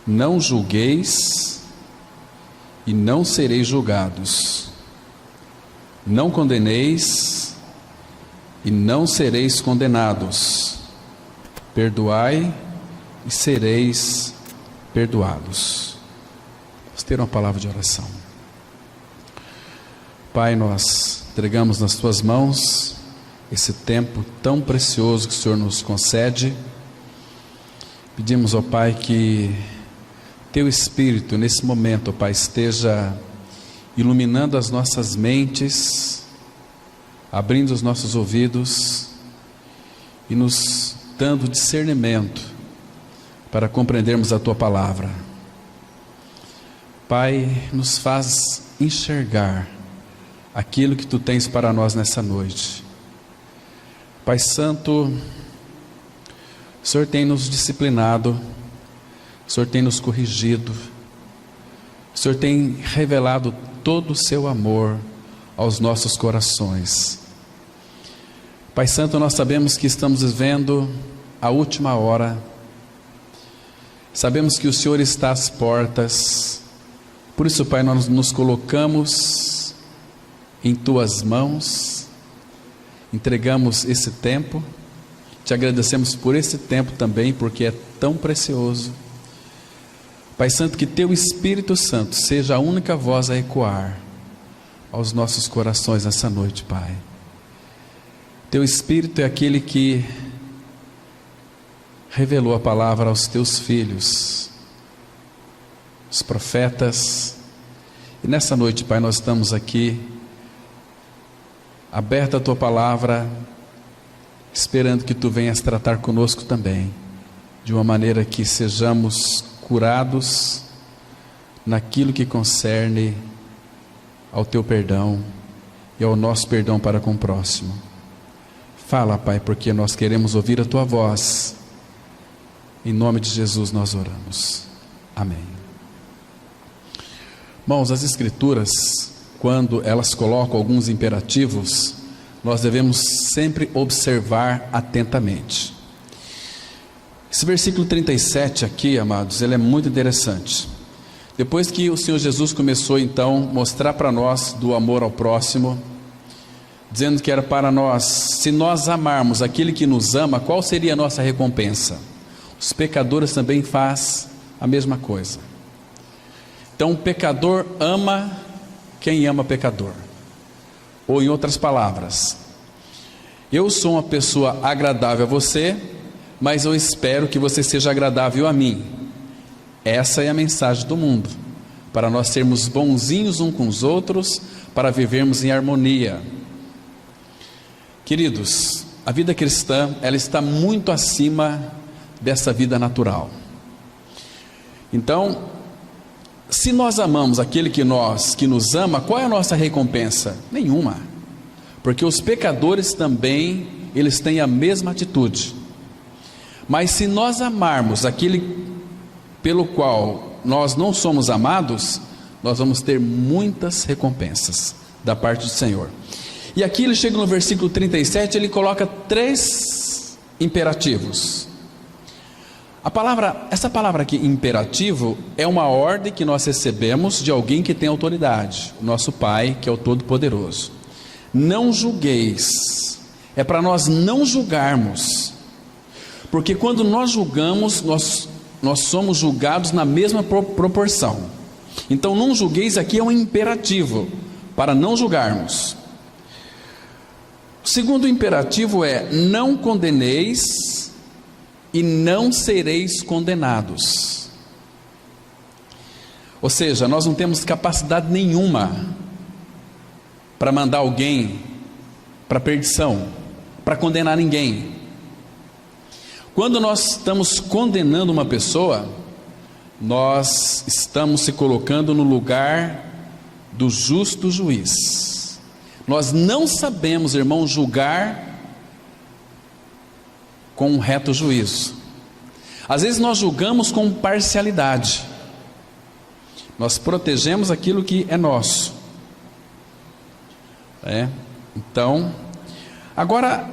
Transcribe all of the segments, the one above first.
Não julgueis e não sereis julgados. Não condeneis e não sereis condenados. Perdoai e sereis perdoados. Vamos ter uma palavra de oração. Pai, nós entregamos nas Tuas mãos esse tempo tão precioso que o Senhor nos concede. Pedimos, ó Pai, que Teu Espírito nesse momento, ó Pai, esteja iluminando as nossas mentes, abrindo os nossos ouvidos e nos dando discernimento para compreendermos a Tua palavra. Pai, nos faz enxergar aquilo que Tu tens para nós nessa noite. Pai Santo, o Senhor tem nos disciplinado, o Senhor tem nos corrigido, o Senhor tem revelado todo o Seu amor aos nossos corações. Pai Santo, nós sabemos que estamos vivendo a última hora, sabemos que o Senhor está às portas, por isso, Pai, nós nos colocamos em Tuas mãos, entregamos esse tempo, Te agradecemos por esse tempo também, porque é tão precioso. Pai Santo, que Teu Espírito Santo seja a única voz a ecoar aos nossos corações nessa noite, Pai. Teu Espírito é aquele que revelou a palavra aos Teus filhos, os profetas, e nessa noite, Pai, nós estamos aqui, aberta a Tua palavra, esperando que Tu venhas tratar conosco também, de uma maneira que sejamos curados naquilo que concerne ao Teu perdão e ao nosso perdão para com o próximo. Fala, Pai, porque nós queremos ouvir a Tua voz. Em nome de Jesus nós oramos. Amém. Irmãos, as Escrituras, quando elas colocam alguns imperativos, nós devemos sempre observar atentamente. Esse versículo 37 aqui, amados, ele é muito interessante. Depois que o Senhor Jesus começou então a mostrar para nós do amor ao próximo, dizendo que era para nós, se nós amarmos aquele que nos ama, qual seria a nossa recompensa? Os pecadores também fazem a mesma coisa. Então o pecador ama quem ama pecador. Ou em outras palavras, eu sou uma pessoa agradável a você, mas eu espero que você seja agradável a mim. Essa é a mensagem do mundo, para nós sermos bonzinhos uns com os outros, para vivermos em harmonia. Queridos, a vida cristã, ela está muito acima dessa vida natural. Então, se nós amamos aquele que nos ama, qual é a nossa recompensa? Nenhuma, porque os pecadores também, eles têm a mesma atitude. Mas se nós amarmos aquele pelo qual nós não somos amados, nós vamos ter muitas recompensas da parte do Senhor. E aqui ele chega no versículo 37, ele coloca 3 imperativos. Essa palavra aqui, imperativo, é uma ordem que nós recebemos de alguém que tem autoridade, o nosso Pai, que é o Todo-Poderoso. Não julgueis, é para nós não julgarmos, porque quando nós julgamos, nós somos julgados na mesma proporção. Então não julgueis aqui é um imperativo, para não julgarmos. O segundo imperativo é, não condeneis e não sereis condenados. Ou seja, nós não temos capacidade nenhuma para mandar alguém para a perdição, para condenar ninguém. Quando nós estamos condenando uma pessoa, nós estamos se colocando no lugar do justo juiz. Nós não sabemos, irmão, julgar com um reto juízo. Às vezes nós julgamos com parcialidade. Nós protegemos aquilo que é nosso. Então, agora,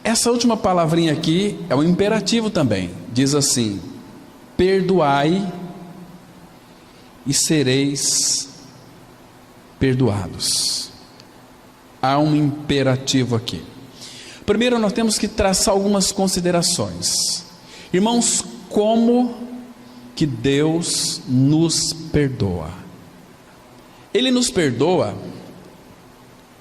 essa última palavrinha aqui é um imperativo também. Diz assim: perdoai e sereis perdoados. Há um imperativo aqui. Primeiro, nós temos que traçar algumas considerações. Irmãos, como que Deus nos perdoa? Ele nos perdoa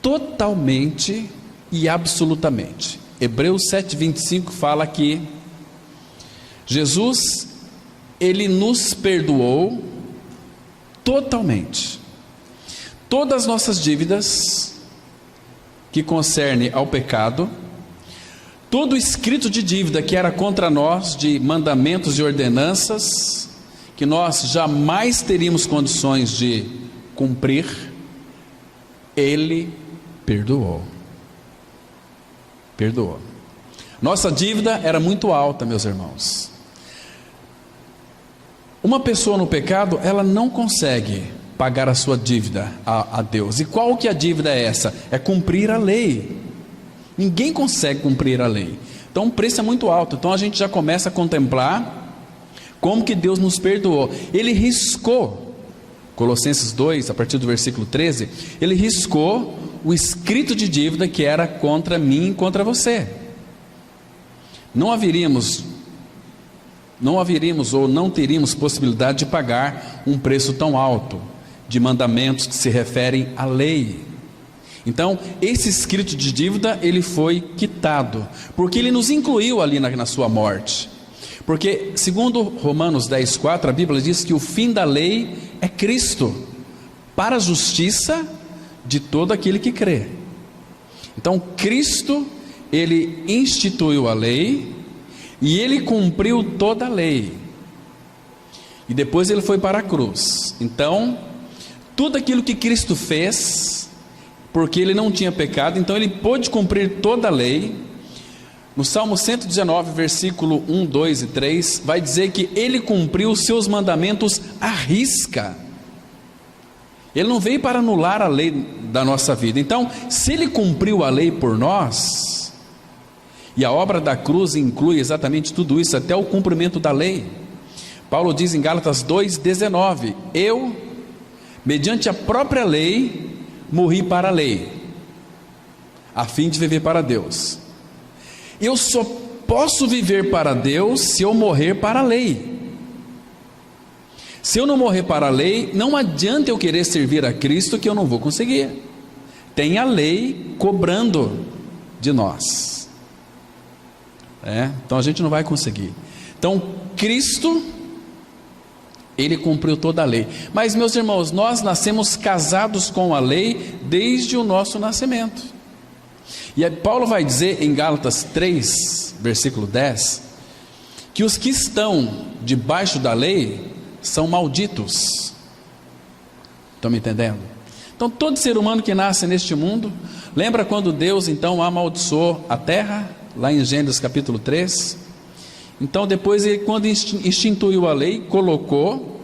totalmente e absolutamente. Hebreus 7:25 fala que Jesus, Ele nos perdoou totalmente. Todas as nossas dívidas que concerne ao pecado, todo o escrito de dívida que era contra nós, de mandamentos e ordenanças, que nós jamais teríamos condições de cumprir, Ele perdoou. Perdoou. Nossa dívida era muito alta, meus irmãos. Uma pessoa no pecado, ela não consegue pagar a sua dívida a Deus. E qual que a dívida é essa? É cumprir a lei. Ninguém consegue cumprir a lei. Então o preço é muito alto. Então a gente já começa a contemplar como que Deus nos perdoou. Ele riscou, Colossenses 2, a partir do versículo 13, ele riscou o escrito de dívida que era contra mim e contra você. Não haveríamos ou não teríamos possibilidade de pagar um preço tão alto de mandamentos que se referem à lei. Então, esse escrito de dívida, ele foi quitado, porque ele nos incluiu ali na sua morte. Porque, segundo Romanos 10:4, a Bíblia diz que o fim da lei é Cristo, para a justiça de todo aquele que crê. Então, Cristo, ele instituiu a lei, e ele cumpriu toda a lei, e depois ele foi para a cruz. Então, tudo aquilo que Cristo fez, porque ele não tinha pecado, então ele pôde cumprir toda a lei. No Salmo 119, versículo 1, 2 e 3, vai dizer que ele cumpriu os seus mandamentos à risca. Ele não veio para anular a lei da nossa vida. Então, se ele cumpriu a lei por nós, e a obra da cruz inclui exatamente tudo isso, até o cumprimento da lei. Paulo diz em Gálatas 2:19, eu, mediante a própria lei, morri para a lei, a fim de viver para Deus. Eu só posso viver para Deus se eu morrer para a lei. Se eu não morrer para a lei, não adianta eu querer servir a Cristo, que eu não vou conseguir. Tem a lei cobrando de nós. Então a gente não vai conseguir. Então Cristo, ele cumpriu toda a lei. Mas, meus irmãos, nós nascemos casados com a lei desde o nosso nascimento. E Paulo vai dizer em Gálatas 3, versículo 10, que os que estão debaixo da lei são malditos. Estão me entendendo? Então todo ser humano que nasce neste mundo, lembra quando Deus então amaldiçoou a terra, lá em Gênesis capítulo 3? Então depois ele, quando instituiu a lei, colocou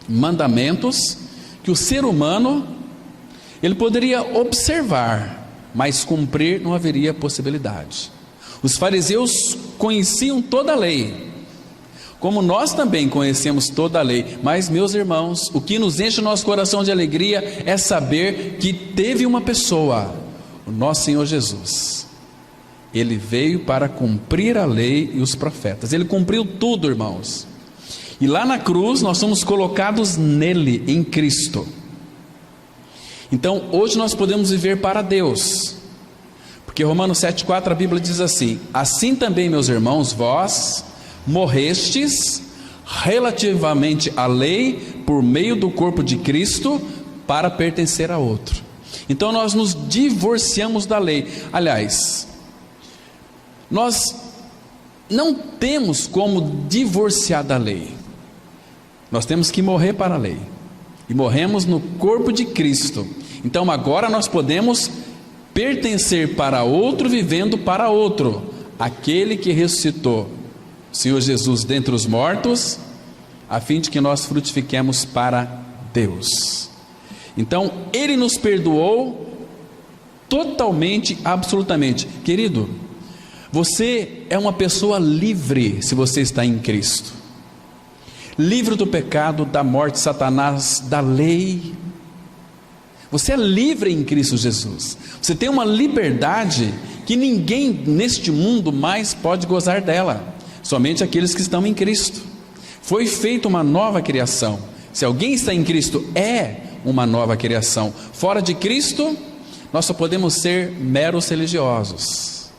mandamentos que o ser humano, ele poderia observar, mas cumprir não haveria possibilidade. Os fariseus conheciam toda a lei, como nós também conhecemos toda a lei. Mas, meus irmãos, o que nos enche o nosso coração de alegria é saber que teve uma pessoa, o nosso Senhor Jesus. Ele veio para cumprir a lei e os profetas. Ele cumpriu tudo, irmãos. E lá na cruz nós somos colocados nele, em Cristo. Então hoje nós podemos viver para Deus, porque Romanos 7,4 a Bíblia diz assim: assim também, meus irmãos, vós morrestes relativamente à lei por meio do corpo de Cristo, para pertencer a outro. Então nós nos divorciamos da lei. Aliás, nós não temos como divorciar da lei. Nós temos que morrer para a lei, e morremos no corpo de Cristo. Então agora nós podemos pertencer para outro, vivendo para outro, aquele que ressuscitou o Senhor Jesus dentre os mortos, a fim de que nós frutifiquemos para Deus. Então Ele nos perdoou totalmente, absolutamente. Querido, você é uma pessoa livre se você está em Cristo. livre do pecado, da morte, Satanás, da lei. Você é livre em Cristo Jesus. Você tem uma liberdade que ninguém neste mundo mais pode gozar dela, somente aqueles que estão em Cristo. Foi feita uma nova criação. Se alguém está em Cristo, é uma nova criação. Fora de Cristo, nós só podemos ser meros religiosos.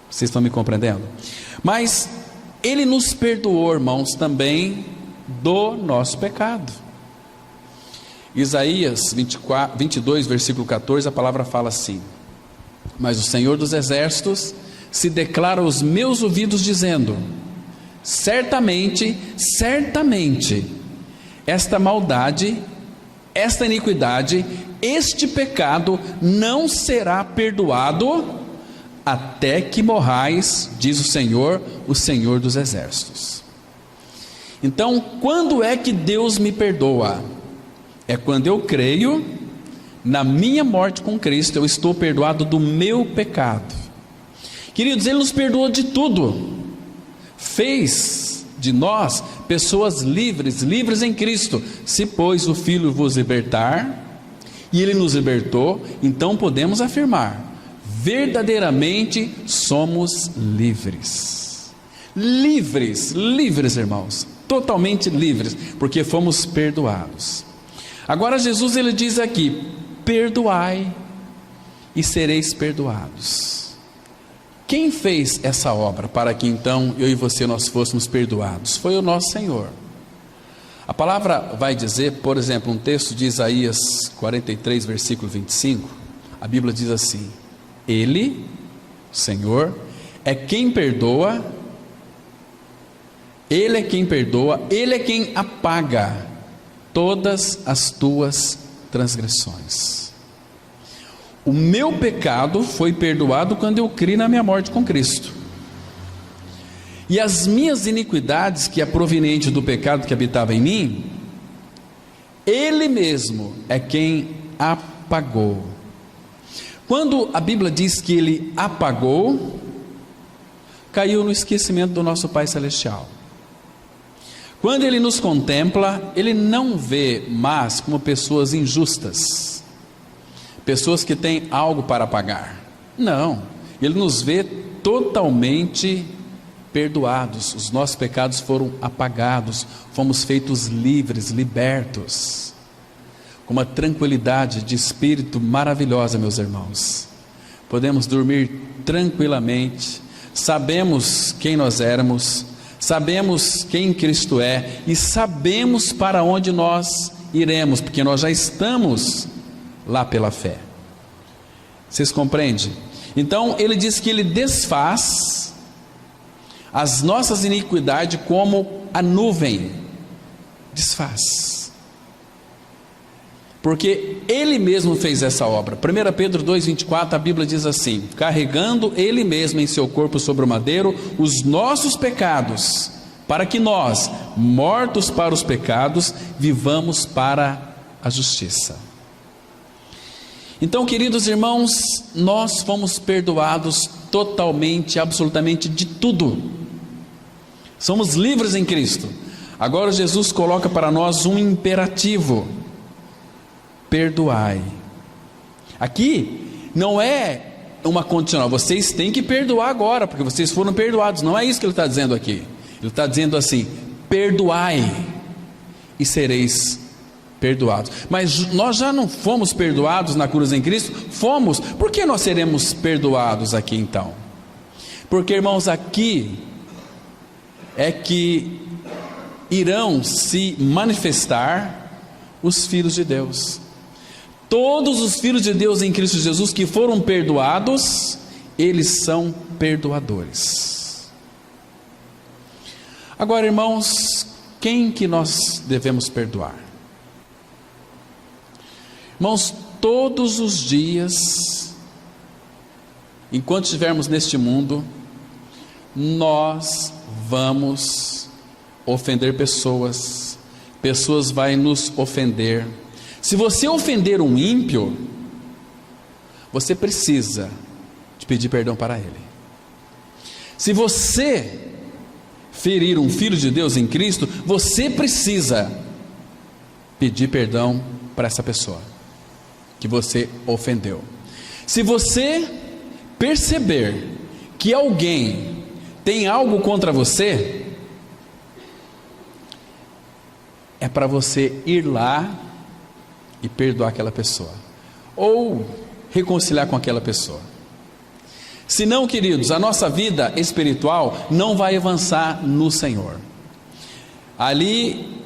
Vocês estão me compreendendo? Mas Ele nos perdoou, irmãos, também do nosso pecado. Isaías 22, versículo 14, a palavra fala assim: mas o Senhor dos exércitos se declara aos meus ouvidos dizendo: certamente, certamente, esta maldade, esta iniquidade, este pecado não será perdoado até que morrais, diz o Senhor dos exércitos. Então, quando é que Deus me perdoa? É quando eu creio na minha morte com Cristo, eu estou perdoado do meu pecado. Queridos, Ele nos perdoou de tudo, fez de nós pessoas livres, livres em Cristo. Se pois o Filho vos libertar, e Ele nos libertou, então podemos afirmar: verdadeiramente somos livres. Livres, livres, irmãos, totalmente livres, porque fomos perdoados. Agora Jesus, Ele diz aqui: perdoai e sereis perdoados. Quem fez essa obra para que então eu e você nós fôssemos perdoados? Foi o nosso Senhor. A palavra vai dizer, por exemplo, um texto de Isaías 43, versículo 25, a Bíblia diz assim: Ele, Senhor, é quem perdoa, Ele é quem perdoa, Ele é quem apaga todas as tuas transgressões. O meu pecado foi perdoado quando eu criei na minha morte com Cristo, e as minhas iniquidades, que é proveniente do pecado que habitava em mim, Ele mesmo é quem apagou. Quando a Bíblia diz que Ele apagou, caiu no esquecimento do nosso Pai Celestial. Quando Ele nos contempla, Ele não vê mais como pessoas injustas, pessoas que têm algo para pagar. Não, Ele nos vê totalmente perdoados. Os nossos pecados foram apagados, fomos feitos livres, libertos, com uma tranquilidade de espírito maravilhosa, meus irmãos. Podemos dormir tranquilamente, sabemos quem nós éramos, sabemos quem Cristo é, e sabemos para onde nós iremos, porque nós já estamos lá pela fé. Vocês compreendem? Então Ele diz que Ele desfaz as nossas iniquidades como a nuvem desfaz, porque Ele mesmo fez essa obra. 1 Pedro 2,24, a Bíblia diz assim: carregando Ele mesmo em seu corpo sobre o madeiro os nossos pecados, para que nós, mortos para os pecados, vivamos para a justiça. Então, queridos irmãos, nós fomos perdoados totalmente, absolutamente de tudo. Somos livres em Cristo. Agora Jesus coloca para nós um imperativo: perdoai. Aqui não é uma condicional, vocês têm que perdoar agora, porque vocês foram perdoados. Não é isso que Ele está dizendo aqui. Ele está dizendo assim: perdoai e sereis perdoados. Mas nós já não fomos perdoados na cruz em Cristo? Fomos. Por que nós seremos perdoados aqui então? Porque, irmãos, aqui é que irão se manifestar os filhos de Deus. Todos os filhos de Deus em Cristo Jesus que foram perdoados, eles são perdoadores. Agora, irmãos, quem que nós devemos perdoar? Irmãos, todos os dias, enquanto estivermos neste mundo, nós vamos ofender pessoas, pessoas vão nos ofender. Se você ofender um ímpio, você precisa de pedir perdão para ele. Se você ferir um filho de Deus em Cristo, você precisa pedir perdão para essa pessoa que você ofendeu. Se você perceber que alguém tem algo contra você, é para você ir lá e perdoar aquela pessoa, ou reconciliar com aquela pessoa. Senão, queridos, a nossa vida espiritual não vai avançar no Senhor. Ali,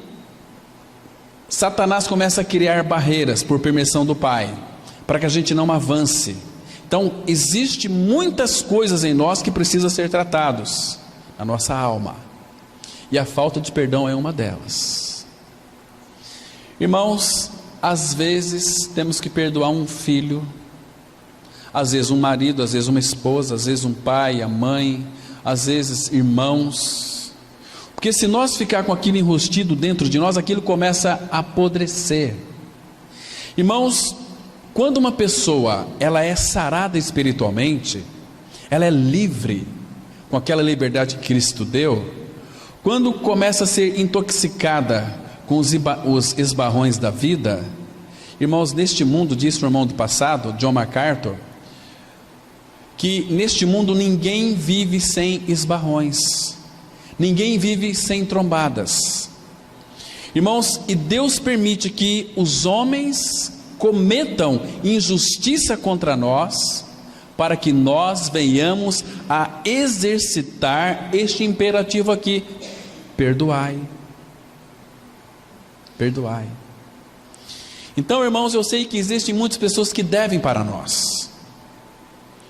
Satanás começa a criar barreiras por permissão do Pai, para que a gente não avance. Então, existe muitas coisas em nós que precisam ser tratados, a nossa alma, e a falta de perdão é uma delas. Irmãos, às vezes temos que perdoar um filho, às vezes um marido, às vezes uma esposa, às vezes um pai, a mãe, às vezes irmãos, porque se nós ficar com aquilo enrustido dentro de nós, aquilo começa a apodrecer. Irmãos, quando uma pessoa ela é sarada espiritualmente, ela é livre, com aquela liberdade que Cristo deu, quando começa a ser intoxicada com os esbarrões da vida, irmãos, neste mundo, disse o irmão do passado, John MacArthur, que neste mundo ninguém vive sem esbarrões, ninguém vive sem trombadas. Irmãos, e Deus permite que os homens cometam injustiça contra nós, para que nós venhamos a exercitar este imperativo aqui: perdoai. Perdoai. Então, irmãos, eu sei que existem muitas pessoas que devem para nós.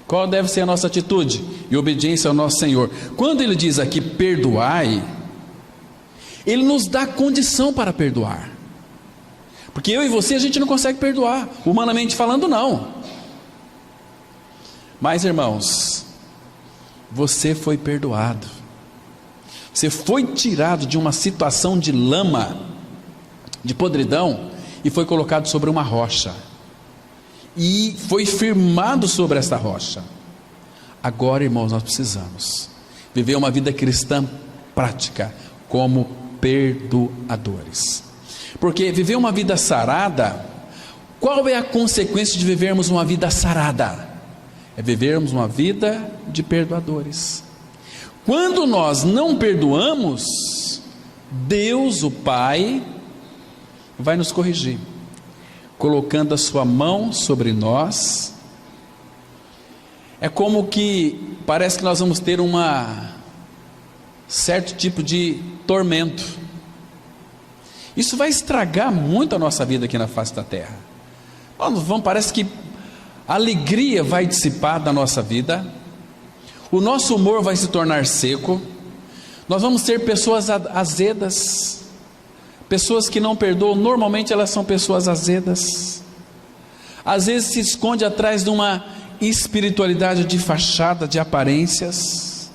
Qual deve ser a nossa atitude e obediência ao nosso Senhor? Quando Ele diz aqui perdoai, Ele nos dá condição para perdoar, porque eu e você a gente não consegue perdoar, humanamente falando não. Mas, irmãos, você foi perdoado, você foi tirado de uma situação de lama, de podridão, e foi colocado sobre uma rocha, e foi firmado sobre esta rocha. Agora, irmãos, nós precisamos viver uma vida cristã prática, como perdoadores, porque viver uma vida sarada, qual é a consequência de vivermos uma vida sarada? É vivermos uma vida de perdoadores. Quando nós não perdoamos, Deus, o Pai, vai nos corrigir, colocando a sua mão sobre nós. É como que parece que nós vamos ter certo tipo de tormento. Isso vai estragar muito a nossa vida aqui na face da terra. Parece que a alegria vai dissipar da nossa vida, o nosso humor vai se tornar seco, nós vamos ser pessoas azedas. Pessoas que não perdoam, normalmente elas são pessoas azedas. Às vezes se esconde atrás de uma espiritualidade de fachada, de aparências,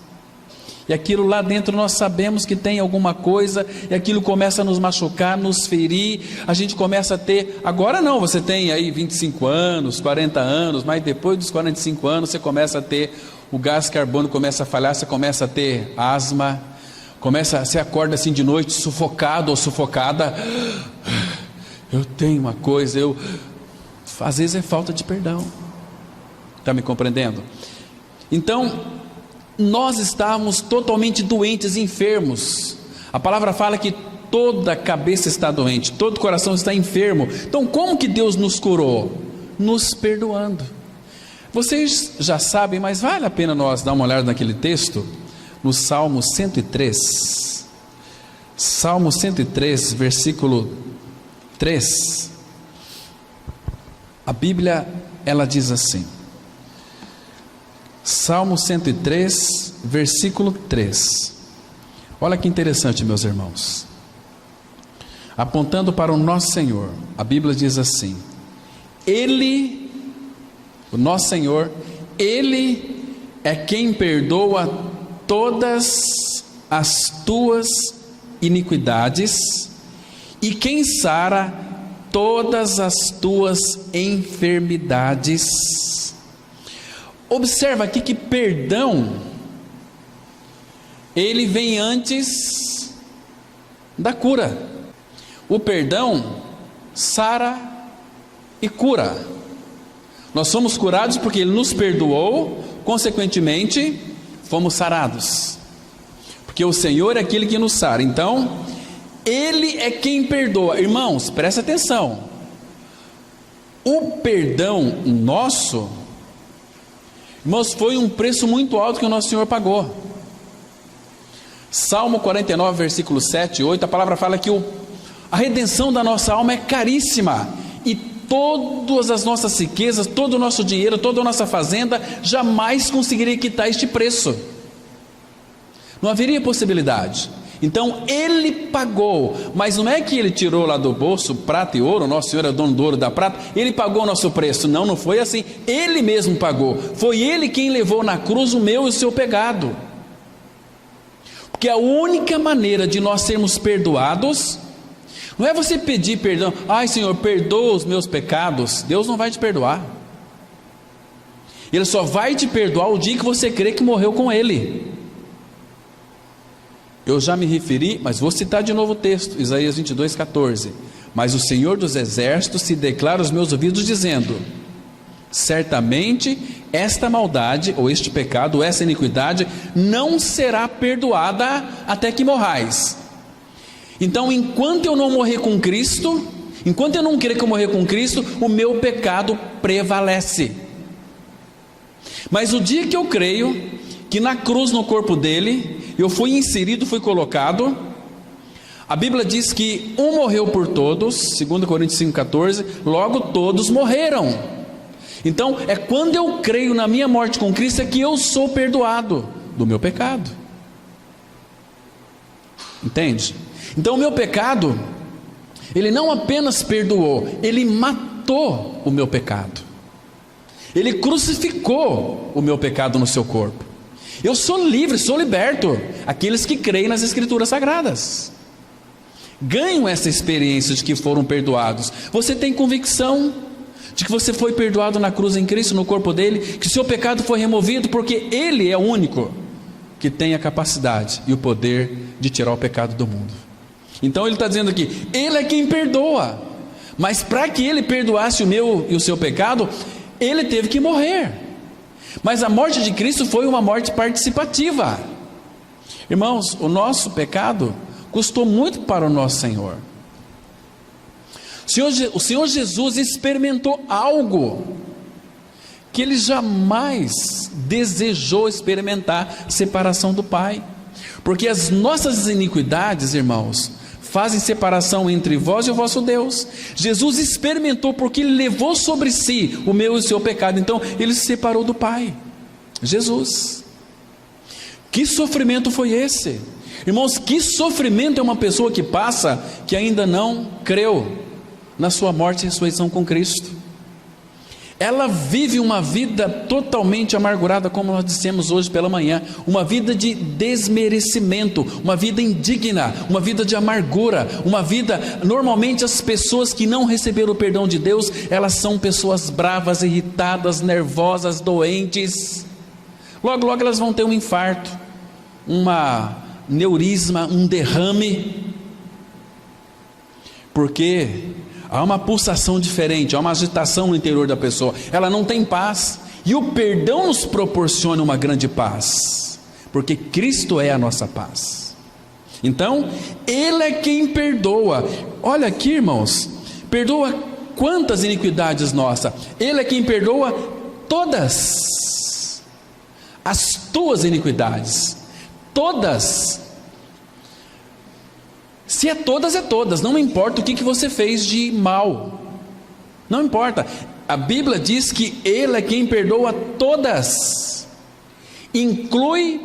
e aquilo lá dentro nós sabemos que tem alguma coisa, e aquilo começa a nos machucar, nos ferir. A gente começa a ter, agora não, você tem aí 25 anos, 40 anos, mas depois dos 45 anos você começa a ter, o gás carbônico começa a falhar, você começa a ter asma, você acorda assim de noite sufocado ou sufocada. Eu tenho uma coisa, às vezes é falta de perdão. Está me compreendendo? Então, nós estávamos totalmente doentes, enfermos. A palavra fala que toda a cabeça está doente, todo o coração está enfermo. Então, como que Deus nos curou? Nos perdoando. Vocês já sabem, mas vale a pena nós dar uma olhada naquele texto, no Salmo 103, Salmo 103, versículo 3, a Bíblia, ela diz assim, Salmo 103, versículo 3, olha que interessante, meus irmãos, apontando para o nosso Senhor, a Bíblia diz assim, Ele, o nosso Senhor, Ele é quem perdoa todas as tuas iniquidades e quem sara todas as tuas enfermidades. Observa aqui que perdão ele vem antes da cura. O perdão sara e cura. Nós somos curados porque ele nos perdoou, consequentemente, fomos sarados. Porque o Senhor é aquele que nos sara. Então, ele é quem perdoa. Irmãos, presta atenção. O perdão nosso, irmãos, foi um preço muito alto que o nosso Senhor pagou. Salmo 49, versículo 7 e 8, a palavra fala que a redenção da nossa alma é caríssima. E todas as nossas riquezas, todo o nosso dinheiro, toda a nossa fazenda, jamais conseguiria quitar este preço. Não haveria possibilidade. Então ele pagou, mas não é que ele tirou lá do bolso prata e ouro, nosso Senhor é dono do ouro e da prata, ele pagou o nosso preço. Não foi assim, ele mesmo pagou. Foi ele quem levou na cruz o meu e o seu pecado. Porque a única maneira de nós sermos perdoados, não é você pedir perdão, ai Senhor, perdoa os meus pecados. Deus não vai te perdoar. Ele só vai te perdoar o dia que você crê que morreu com ele. Eu já me referi, mas vou citar de novo o texto, Isaías 22, 14. Mas o Senhor dos exércitos se declara aos meus ouvidos dizendo: certamente esta maldade, ou este pecado, ou essa iniquidade, não será perdoada até que morrais. Então, enquanto eu não morrer com Cristo, enquanto eu não crer que eu morrer com Cristo, o meu pecado prevalece. Mas o dia que eu creio que na cruz, no corpo dele, eu fui inserido, fui colocado, a Bíblia diz que um morreu por todos, 2 Coríntios 5,14, logo todos morreram. Então é quando eu creio na minha morte com Cristo é que eu sou perdoado do meu pecado. Entende? Então o meu pecado, ele não apenas perdoou, ele matou o meu pecado. Ele crucificou o meu pecado no seu corpo. Eu sou livre, sou liberto. Aqueles que creem nas Escrituras Sagradas ganham essa experiência de que foram perdoados. Você tem convicção de que você foi perdoado na cruz em Cristo, no corpo dele, que seu pecado foi removido, porque ele é o único que tem a capacidade e o poder de tirar o pecado do mundo. Então ele está dizendo aqui, ele é quem perdoa, mas para que ele perdoasse o meu e o seu pecado, ele teve que morrer. Mas a morte de Cristo foi uma morte participativa. Irmãos, o nosso pecado custou muito para o nosso Senhor. O Senhor Jesus experimentou algo que ele jamais desejou experimentar: separação do Pai. Porque as nossas iniquidades, irmãos, fazem separação entre vós e o vosso Deus. Jesus experimentou porque ele levou sobre si o meu e o seu pecado. Então ele se separou do Pai. Jesus. Que sofrimento foi esse? Irmãos, que sofrimento é uma pessoa que passa, que ainda não creu na sua morte e ressurreição com Cristo. Ela vive uma vida totalmente amargurada, como nós dissemos hoje pela manhã, uma vida de desmerecimento, uma vida indigna, uma vida de amargura, uma vida, normalmente as pessoas que não receberam o perdão de Deus, elas são pessoas bravas, irritadas, nervosas, doentes. Logo logo elas vão ter um infarto, uma neurisma, um derrame, porque há uma pulsação diferente, há uma agitação no interior da pessoa, ela não tem paz, e o perdão nos proporciona uma grande paz, porque Cristo é a nossa paz. Então, ele é quem perdoa. Olha aqui, irmãos, perdoa quantas iniquidades nossas? Ele é quem perdoa todas as tuas iniquidades, todas. Se é todas, não importa o que você fez de mal, não importa. A Bíblia diz que ele é quem perdoa todas, inclui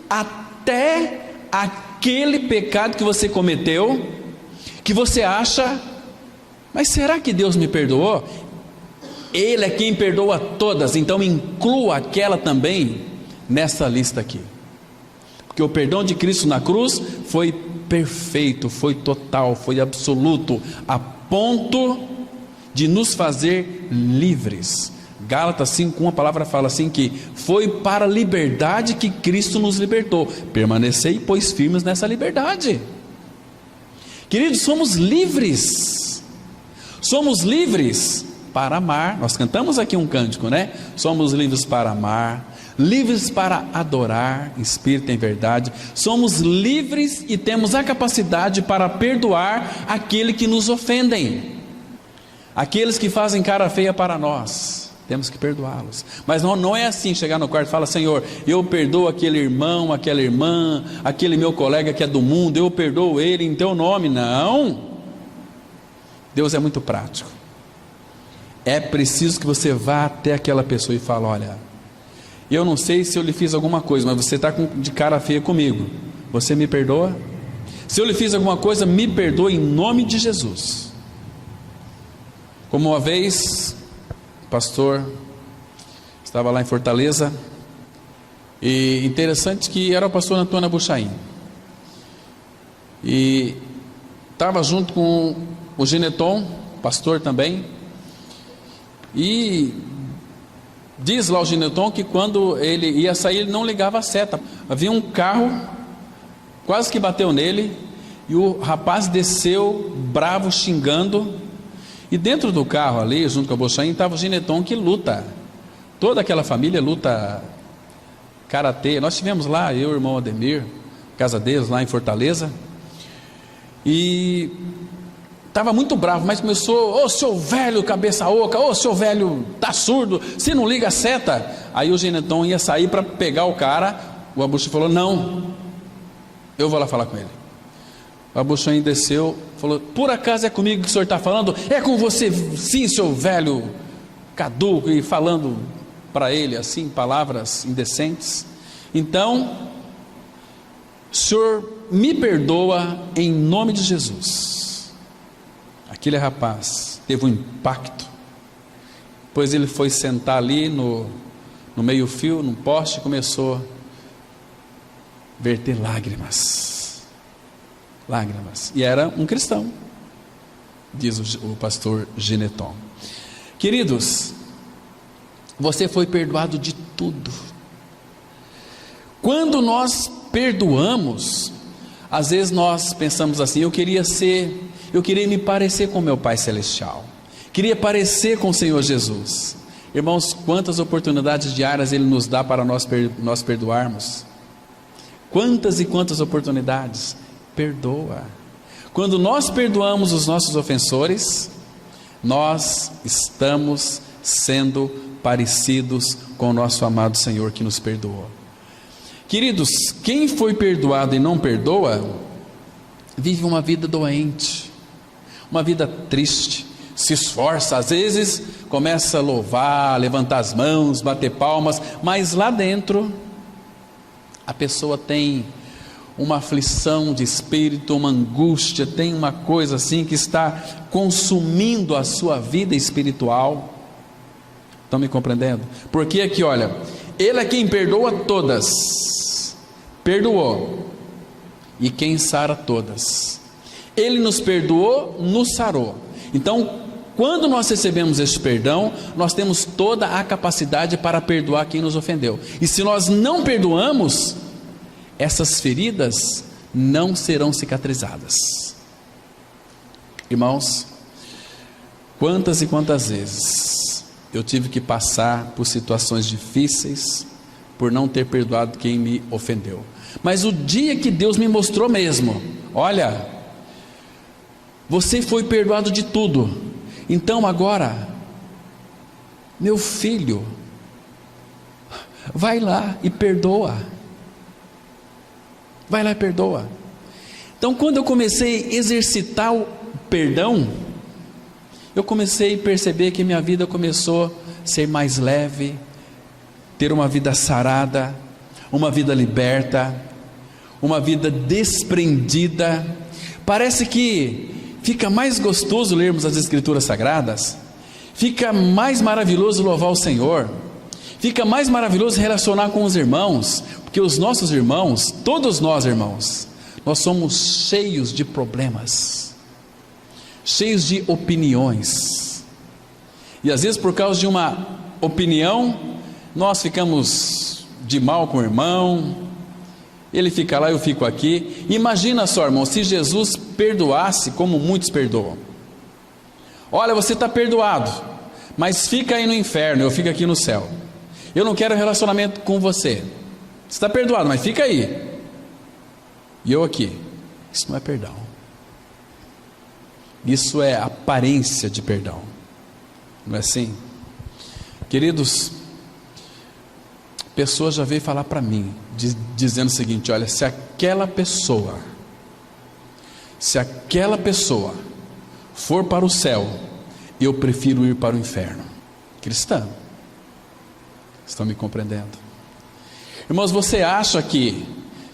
até aquele pecado que você cometeu, que você acha, mas será que Deus me perdoou? Ele é quem perdoa todas, então inclua aquela também nessa lista aqui, porque o perdão de Cristo na cruz foi perfeito, foi total, foi absoluto, a ponto de nos fazer livres Gálatas 5:1, a palavra fala assim que foi para a liberdade que Cristo nos libertou. Permanecei, pois, firmes nessa liberdade. Queridos, somos livres. Somos livres para amar. Nós cantamos aqui um cântico, né? Somos livres para amar, livres para adorar em espírito e em verdade. Somos livres e temos a capacidade para perdoar aquele que nos ofendem, aqueles que fazem cara feia para nós. Temos que perdoá-los. Mas não é assim, chegar no quarto e falar: Senhor, eu perdoo aquele irmão, aquela irmã, aquele meu colega que é do mundo, eu perdoo ele em teu nome. Não. Deus é muito prático. É preciso que você vá até aquela pessoa e fale: olha, eu não sei se eu lhe fiz alguma coisa, mas você está de cara feia comigo, você me perdoa? Se eu lhe fiz alguma coisa, me perdoa em nome de Jesus. Como uma vez, o pastor estava lá em Fortaleza, e interessante que era o pastor Antônio Abuchaim, e estava junto com o Gineton, pastor também, e diz lá o Gineton que quando ele ia sair, ele não ligava a seta. Havia um carro, quase que bateu nele, e o rapaz desceu bravo, xingando. E dentro do carro ali, junto com a Bochain, estava o Gineton, que luta. Toda aquela família luta karatê. Nós tivemos lá, eu e o irmão Ademir, casa deles lá em Fortaleza, e estava muito bravo, mas começou: ô seu velho cabeça oca, ô seu velho tá surdo, você não liga a seta? Aí o Gineton ia sair para pegar o cara, o Abuchain falou: não, eu vou lá falar com ele. O Abuchain desceu, falou: por acaso é comigo que o senhor está falando? É com você sim, seu velho caduco, e falando para ele assim, palavras indecentes. Então, o senhor me perdoa em nome de Jesus. Aquele rapaz teve um impacto, pois ele foi sentar ali no meio fio, num poste, e começou a verter lágrimas, e era um cristão, diz o pastor Gineton. Queridos, você foi perdoado de tudo. Quando nós perdoamos, às vezes nós pensamos assim: eu queria me parecer com meu Pai Celestial, queria parecer com o Senhor Jesus. Irmãos, quantas oportunidades diárias Ele nos dá para nós perdoarmos? Quantas e quantas oportunidades? Perdoa. Quando nós perdoamos os nossos ofensores, nós estamos sendo parecidos com o nosso amado Senhor que nos perdoou. Queridos, quem foi perdoado e não perdoa, vive uma vida doente, uma vida triste, se esforça, às vezes começa a louvar, levantar as mãos, bater palmas, mas lá dentro a pessoa tem uma aflição de espírito, uma angústia, tem uma coisa assim que está consumindo a sua vida espiritual. Estão me compreendendo? Porque aqui, olha, Ele é quem perdoa todas, perdoou, e quem sara todas. Ele nos perdoou, nos sarou. Então, quando nós recebemos este perdão, nós temos toda a capacidade para perdoar quem nos ofendeu. E se nós não perdoamos, essas feridas não serão cicatrizadas. Irmãos, quantas e quantas vezes eu tive que passar por situações difíceis por não ter perdoado quem me ofendeu. Mas o dia que Deus me mostrou mesmo: olha, você foi perdoado de tudo, então agora, meu filho, vai lá e perdoa. Vai lá e perdoa. Então, quando eu comecei a exercitar o perdão, eu comecei a perceber que minha vida começou a ser mais leve, ter uma vida sarada, uma vida liberta, uma vida desprendida. Parece que fica mais gostoso lermos as Escrituras Sagradas, fica mais maravilhoso louvar o Senhor, fica mais maravilhoso relacionar com os irmãos, porque os nossos irmãos, todos nós irmãos, nós somos cheios de problemas, cheios de opiniões, e às vezes por causa de uma opinião, nós ficamos de mal com o irmão, ele fica lá, eu fico aqui. Imagina só, irmão, se Jesus perdoasse como muitos perdoam. Olha, você está perdoado, mas fica aí no inferno, eu fico aqui no céu. Eu não quero relacionamento com você. Você está perdoado, mas fica aí. E eu aqui. Isso não é perdão. Isso é aparência de perdão. Não é assim? Queridos, pessoas já veio falar para mim, dizendo o seguinte: olha, se aquela pessoa for para o céu, eu prefiro ir para o inferno. Cristão, estão me compreendendo? Irmãos, você acha que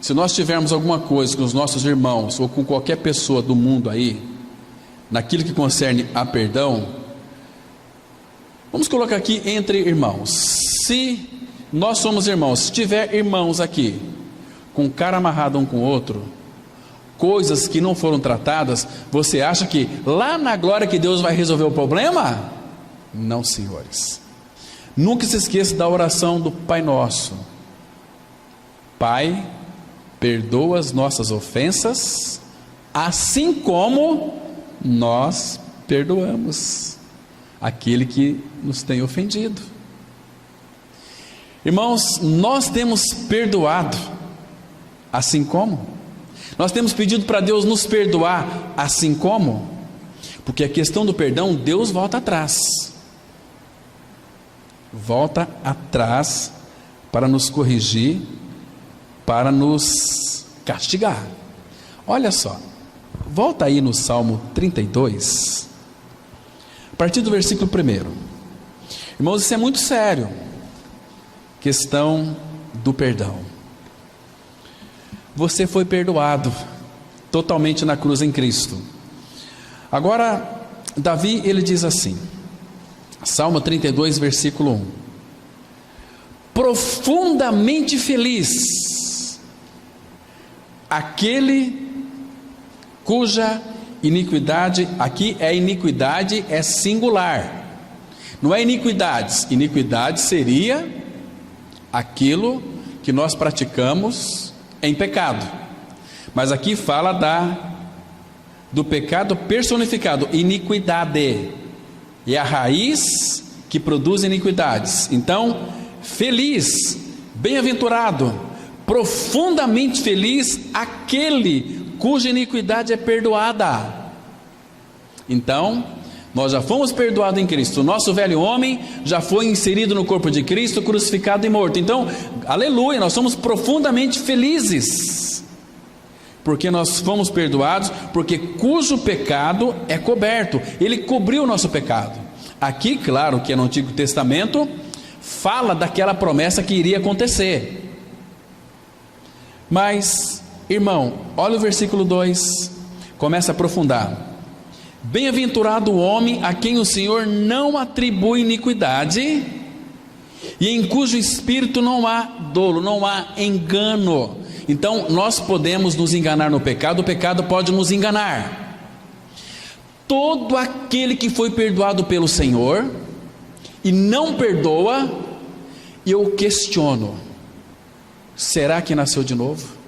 se nós tivermos alguma coisa com os nossos irmãos, ou com qualquer pessoa do mundo aí, naquilo que concerne a perdão, vamos colocar aqui entre irmãos, se nós somos irmãos, se tiver irmãos aqui, com cara amarrado um com o outro, coisas que não foram tratadas, você acha que lá na glória que Deus vai resolver o problema? Não, senhores. Nunca se esqueça da oração do Pai Nosso. Pai, perdoa as nossas ofensas, assim como nós perdoamos aquele que nos tem ofendido. Irmãos, nós temos perdoado, assim como nós temos pedido para Deus nos perdoar, assim como, porque a questão do perdão, Deus volta atrás para nos corrigir, para nos castigar. Olha só, volta aí no Salmo 32, a partir do versículo 1. Irmãos, isso é muito sério, questão do perdão. Você foi perdoado totalmente na cruz em Cristo. Agora, Davi, ele diz assim, Salmo 32, versículo 1: profundamente feliz aquele cuja iniquidade, aqui é iniquidade, é singular, não é iniquidades. Iniquidade seria aquilo que nós praticamos em pecado, mas aqui fala do pecado personificado, iniquidade, e a raiz que produz iniquidades. Então, feliz, bem-aventurado, profundamente feliz aquele cuja iniquidade é perdoada. Então, nós já fomos perdoados em Cristo, o nosso velho homem já foi inserido no corpo de Cristo, crucificado e morto. Então, aleluia, nós somos profundamente felizes, porque nós fomos perdoados, porque cujo pecado é coberto, ele cobriu o nosso pecado. Aqui, claro que é no Antigo Testamento, fala daquela promessa que iria acontecer. Mas, irmão, olha o versículo 2, começa a aprofundar. Bem-aventurado o homem a quem o Senhor não atribui iniquidade, e em cujo espírito não há dolo, não há engano. Então, nós podemos nos enganar no pecado, o pecado pode nos enganar. Todo aquele que foi perdoado pelo Senhor e não perdoa, eu questiono: será que nasceu de novo?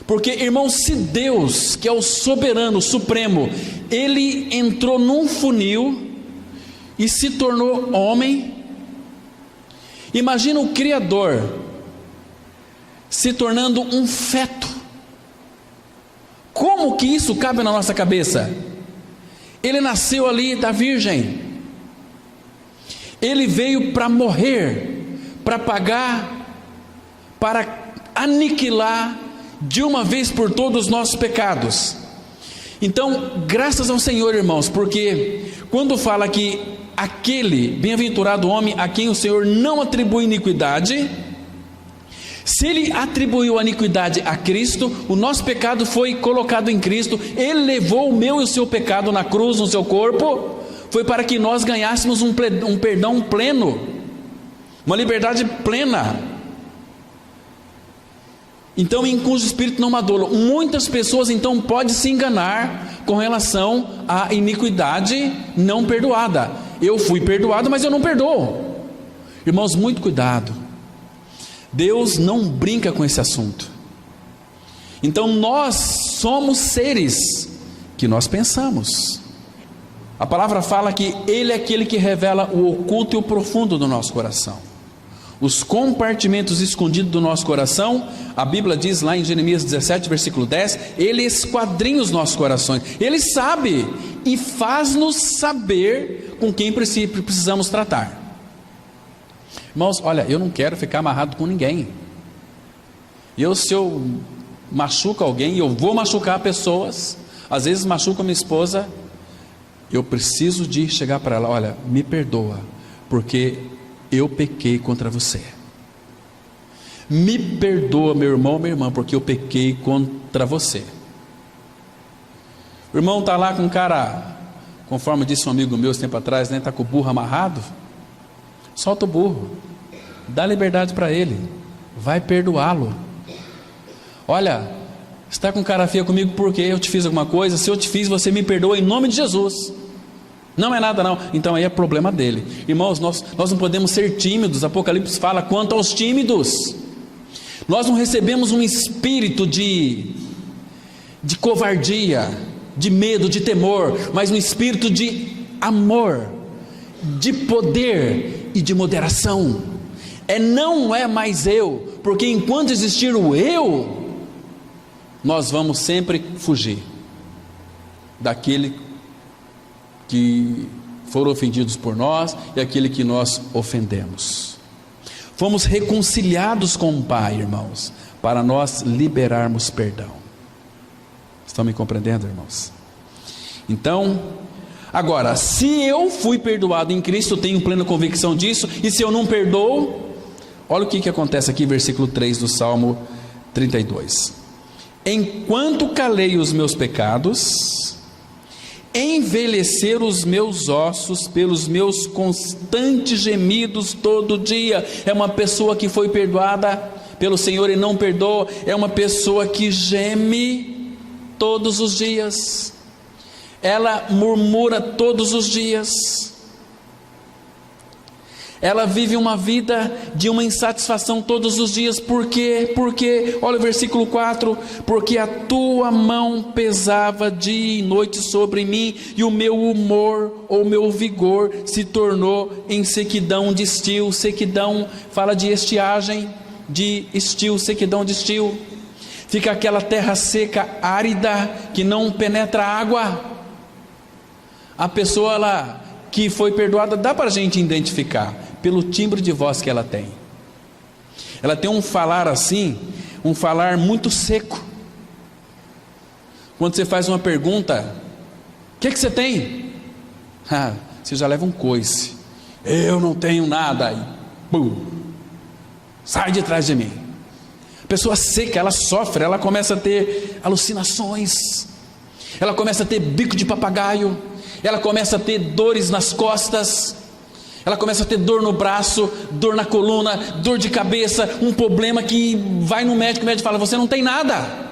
Porque, irmão, se Deus, que é o soberano, supremo, ele entrou num funil e se tornou homem, imagina o Criador se tornando um feto. Como que isso cabe na nossa cabeça? Ele nasceu ali da virgem, ele veio para morrer, para pagar, para aniquilar de uma vez por todos os nossos pecados. Então, graças ao Senhor, irmãos, porque quando fala que aquele bem-aventurado homem a quem o Senhor não atribui iniquidade, se ele atribuiu a iniquidade a Cristo, o nosso pecado foi colocado em Cristo, ele levou o meu e o seu pecado na cruz, no seu corpo, foi para que nós ganhássemos um perdão pleno, uma liberdade plena. Então, em cujo espírito não há dolo. Muitas pessoas então podem se enganar com relação à iniquidade não perdoada. Eu fui perdoado, mas eu não perdoo. Irmãos, muito cuidado. Deus não brinca com esse assunto. Então nós somos seres que nós pensamos. A palavra fala que Ele é aquele que revela o oculto e o profundo do nosso coração. Os compartimentos escondidos do nosso coração, a Bíblia diz lá em Jeremias 17, versículo 10, Ele esquadrinha os nossos corações, Ele sabe e faz-nos saber com quem precisamos tratar. Irmãos, olha, eu não quero ficar amarrado com ninguém. Se eu machuco alguém, eu vou machucar pessoas, às vezes machuco a minha esposa, eu preciso de chegar para ela, olha, me perdoa, porque eu pequei contra você. Me perdoa, meu irmão, minha irmã, porque eu pequei contra você. O irmão está lá com um cara, conforme disse um amigo meu esse tempo atrás, né, está com o burro amarrado. Solta o burro, dá liberdade para ele, vai perdoá-lo. Olha, você está com cara feia comigo porque eu te fiz alguma coisa? Se eu te fiz, você me perdoa em nome de Jesus. Não é nada não, então aí é problema dele. Irmãos, nós não podemos ser tímidos. Apocalipse fala quanto aos tímidos. Nós não recebemos um espírito de covardia, de medo, de temor, mas um espírito de amor, de poder e de moderação. Não é mais eu, porque enquanto existir o eu, nós vamos sempre fugir daquele que foram ofendidos por nós e aquele que nós ofendemos. Fomos reconciliados com o Pai, irmãos, para nós liberarmos perdão. Estão me compreendendo, irmãos? Então, agora, se eu fui perdoado em Cristo, tenho plena convicção disso, e se eu não perdoo, olha o que acontece aqui, versículo 3 do Salmo 32. Enquanto calei os meus pecados, envelhecer os meus ossos pelos meus constantes gemidos todo dia. É uma pessoa que foi perdoada pelo Senhor e não perdoa, é uma pessoa que geme todos os dias, ela murmura todos os dias, ela vive uma vida de uma insatisfação todos os dias. Por quê? Porque, olha o versículo 4, porque a tua mão pesava dia e noite sobre mim, e o meu humor, ou meu vigor, se tornou em sequidão de estio. Sequidão fala de estiagem, de estio, sequidão de estio. Fica aquela terra seca, árida, que não penetra água. A pessoa lá que foi perdoada, dá para a gente identificar pelo timbre de voz que ela tem. Ela tem um falar assim, um falar muito seco. Quando você faz uma pergunta, o que você tem? Você já leva um coice. Eu não tenho nada. E, pum, sai de trás de mim. A pessoa seca, ela sofre, ela começa a ter alucinações, ela começa a ter bico de papagaio, ela começa a ter dores nas costas, ela começa a ter dor no braço, dor na coluna, dor de cabeça, um problema que vai no médico, o médico fala, você não tem nada,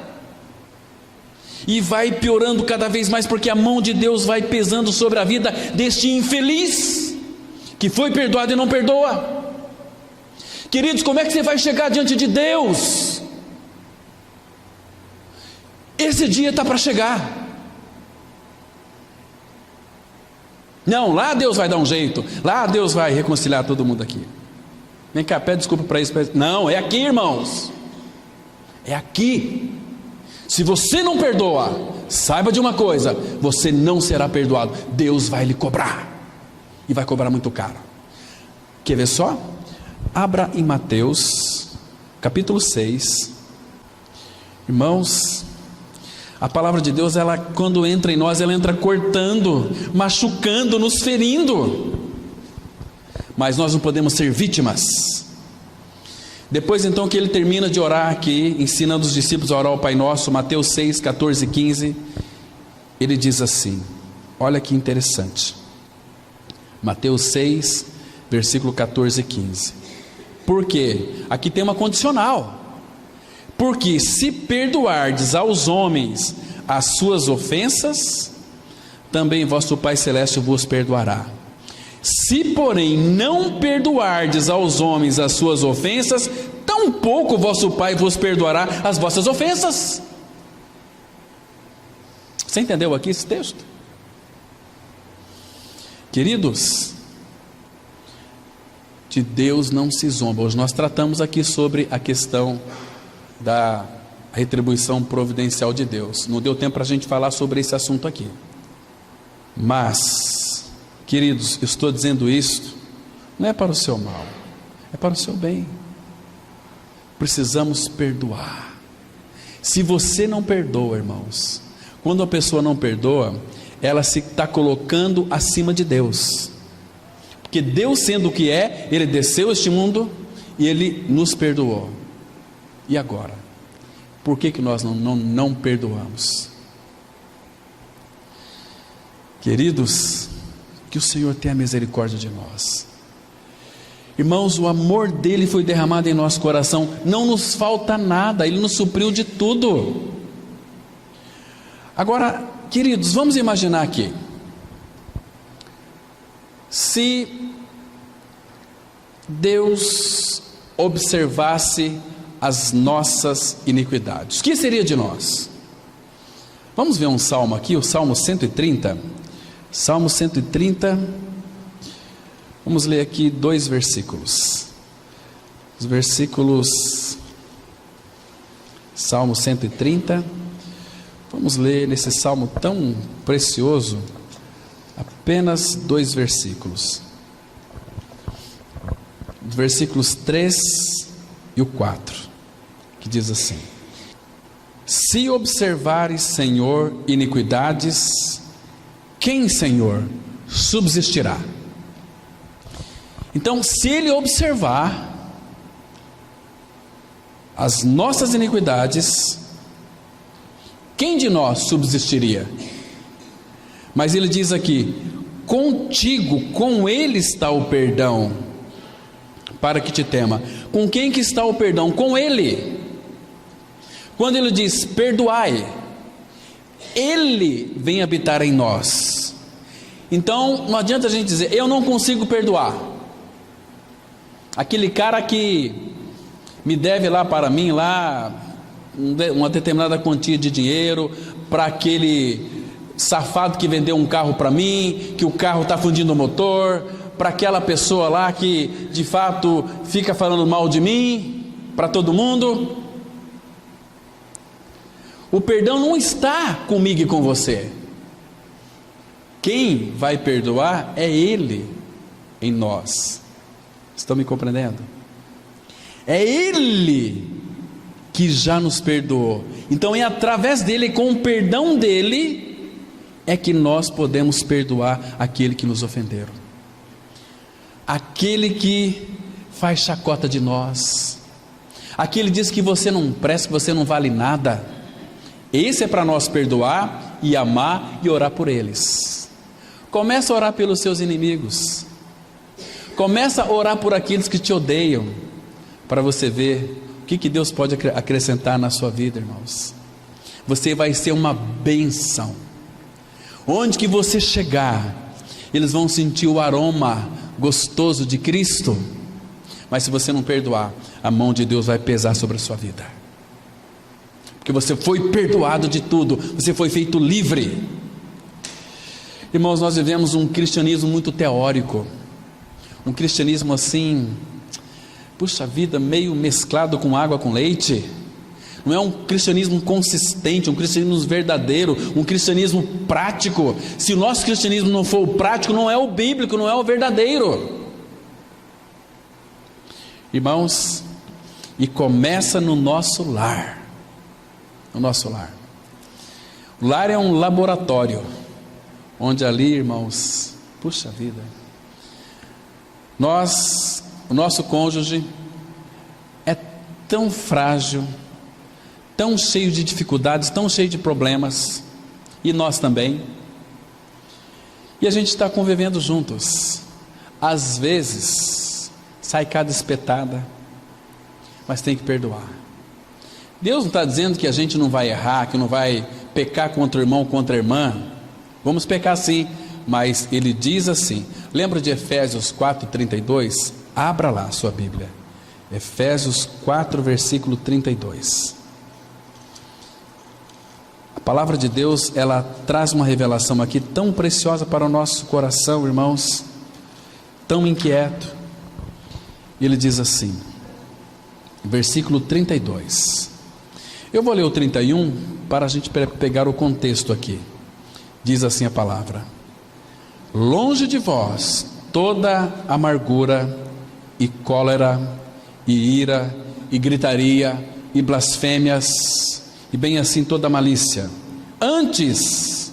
e vai piorando cada vez mais, porque a mão de Deus vai pesando sobre a vida deste infeliz, que foi perdoado e não perdoa. Queridos, como é que você vai chegar diante de Deus? Esse dia está para chegar. Não, lá Deus vai dar um jeito, lá Deus vai reconciliar todo mundo aqui. Vem cá, pede desculpa para isso. Não, é aqui, irmãos. É aqui. Se você não perdoa, saiba de uma coisa, você não será perdoado. Deus vai lhe cobrar, e vai cobrar muito caro. Quer ver só? Abra em Mateus, capítulo 6. Irmãos, a palavra de Deus, ela quando entra em nós, ela entra cortando, machucando, nos ferindo. Mas nós não podemos ser vítimas. Depois então que ele termina de orar aqui, ensinando os discípulos a orar ao Pai Nosso, Mateus 6, 14 e 15, ele diz assim, olha que interessante, Mateus 6, versículo 14 e 15, porque aqui tem uma condicional, porque se perdoardes aos homens as suas ofensas, também vosso Pai Celeste vos perdoará. Se Se, porém, não perdoardes aos homens as suas ofensas, tampouco vosso Pai vos perdoará as vossas ofensas. Você entendeu aqui esse texto? Queridos, de Deus não se zomba. Hoje nós tratamos aqui sobre a questão da retribuição providencial de Deus. Não deu tempo para a gente falar sobre esse assunto aqui. Mas, queridos, estou dizendo isto não é para o seu mal, é para o seu bem. Precisamos perdoar. Se você não perdoa, irmãos, quando a pessoa não perdoa, ela se está colocando acima de Deus. Porque Deus, sendo o que é, Ele desceu este mundo e Ele nos perdoou. E agora? Por que nós não perdoamos? Queridos, que o Senhor tenha misericórdia de nós. Irmãos, o amor dele foi derramado em nosso coração, não nos falta nada, Ele nos supriu de tudo. Agora, queridos, vamos imaginar aqui, se Deus observasse as nossas iniquidades, o que seria de nós? Vamos ver um salmo aqui, o Salmo 130, Salmo 130, vamos ler aqui 2 versículos, os versículos, Salmo 130, vamos ler nesse salmo tão precioso, apenas 2 versículos, os versículos 3 e o 4, que diz assim: se observares, Senhor, iniquidades, quem, Senhor, subsistirá? Então, se Ele observar as nossas iniquidades, quem de nós subsistiria? Mas Ele diz aqui: contigo, com Ele está o perdão, para que te tema. Com quem que está o perdão? Com Ele. Quando Ele diz perdoai, Ele vem habitar em nós. Então não adianta a gente dizer eu não consigo perdoar. Aquele cara que me deve lá para mim lá uma determinada quantia de dinheiro, para aquele safado que vendeu um carro para mim, que o carro está fundindo o motor, para aquela pessoa lá que de fato fica falando mal de mim para todo mundo. O perdão não está comigo e com você. Quem vai perdoar é Ele em nós. Estão me compreendendo? É Ele que já nos perdoou. Então é através dele, com o perdão dele, é que nós podemos perdoar aquele que nos ofenderam, aquele que faz chacota de nós, aquele que diz que você não presta, que você não vale nada. Esse é para nós perdoar e amar e orar por eles. Começa a orar pelos seus inimigos, começa a orar por aqueles que te odeiam, para você ver o que Deus pode acrescentar na sua vida, irmãos. Você vai ser uma bênção. Onde que você chegar, eles vão sentir o aroma gostoso de Cristo. Mas se você não perdoar, a mão de Deus vai pesar sobre a sua vida, porque você foi perdoado de tudo, você foi feito livre. Irmãos, nós vivemos um cristianismo muito teórico, um cristianismo assim, puxa vida, meio mesclado com água com leite. Não é um cristianismo consistente, um cristianismo verdadeiro, um cristianismo prático. Se o nosso cristianismo não for o prático, não é o bíblico, não é o verdadeiro. Irmãos, e começa no nosso lar. No nosso lar. O lar é um laboratório, onde ali, irmãos, puxa vida, o nosso cônjuge é tão frágil, tão cheio de dificuldades, tão cheio de problemas, e nós também, e a gente está convivendo juntos. Às vezes sai cada espetada, mas tem que perdoar. Deus não está dizendo que a gente não vai errar, que não vai pecar contra o irmão, contra a irmã. Vamos pecar sim, mas ele diz assim, lembra de Efésios 4:32? Abra lá a sua Bíblia, Efésios 4, versículo 32. A palavra de Deus, ela traz uma revelação aqui tão preciosa para o nosso coração, irmãos, tão inquieto. Ele diz assim, versículo 32. Eu vou ler o 31 para a gente pegar o contexto aqui. Diz assim a palavra: longe de vós toda amargura e cólera e ira e gritaria e blasfêmias e bem assim toda malícia. Antes,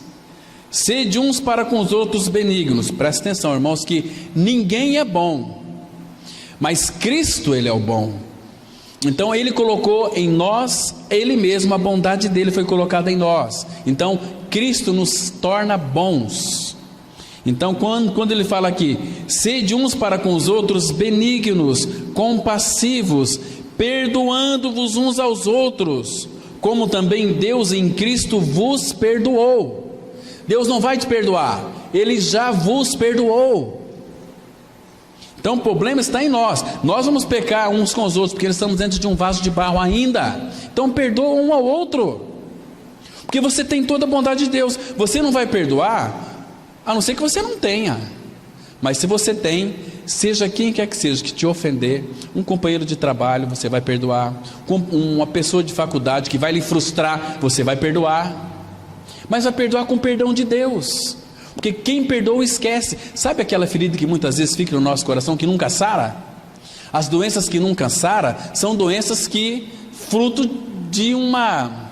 sede uns para com os outros benignos. Presta atenção, irmãos, que ninguém é bom, mas Cristo, Ele é o bom. Então Ele colocou em nós, Ele mesmo, a bondade dEle foi colocada em nós. Então Cristo nos torna bons. Então quando Ele fala aqui, sede uns para com os outros benignos, compassivos, perdoando-vos uns aos outros, como também Deus em Cristo vos perdoou. Deus não vai te perdoar, Ele já vos perdoou. Então o problema está em nós. Nós vamos pecar uns com os outros, porque estamos dentro de um vaso de barro ainda. Então perdoa um ao outro, porque você tem toda a bondade de Deus. Você não vai perdoar, a não ser que você não tenha. Mas se você tem, seja quem quer que seja que te ofender, um companheiro de trabalho, você vai perdoar. Uma pessoa de faculdade que vai lhe frustrar, você vai perdoar. Mas vai perdoar com o perdão de Deus, porque quem perdoa esquece. Sabe aquela ferida que muitas vezes fica no nosso coração, que nunca sara? As doenças que nunca sara são doenças que fruto de uma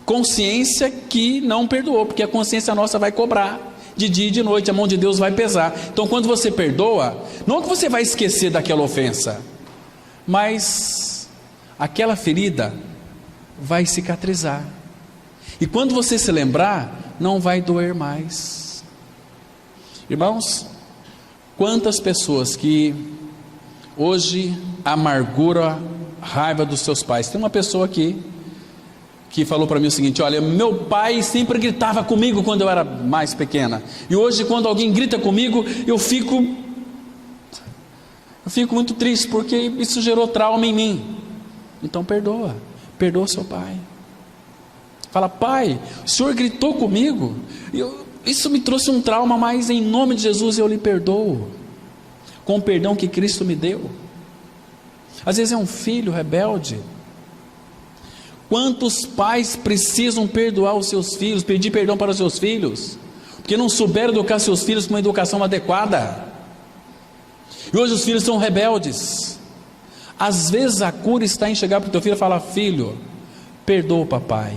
consciência que não perdoou, porque a consciência nossa vai cobrar de dia e de noite, a mão de Deus vai pesar. Então quando você perdoa, não que você vai esquecer daquela ofensa, mas aquela ferida vai cicatrizar, e quando você se lembrar, não vai doer mais. Irmãos, quantas pessoas que hoje amargura raiva dos seus pais. Tem uma pessoa aqui que falou para mim o seguinte: olha, meu pai sempre gritava comigo quando eu era mais pequena, e hoje quando alguém grita comigo, eu fico muito triste, porque isso gerou trauma em mim. Então perdoa seu pai. Fala: pai, o senhor gritou comigo, isso me trouxe um trauma, mas em nome de Jesus eu lhe perdoo, com o perdão que Cristo me deu. Às vezes é um filho rebelde. Quantos pais precisam perdoar os seus filhos, pedir perdão para os seus filhos, porque não souberam educar seus filhos com uma educação adequada, e hoje os filhos são rebeldes. Às vezes a cura está em chegar para o teu filho e falar: filho, perdoa o papai,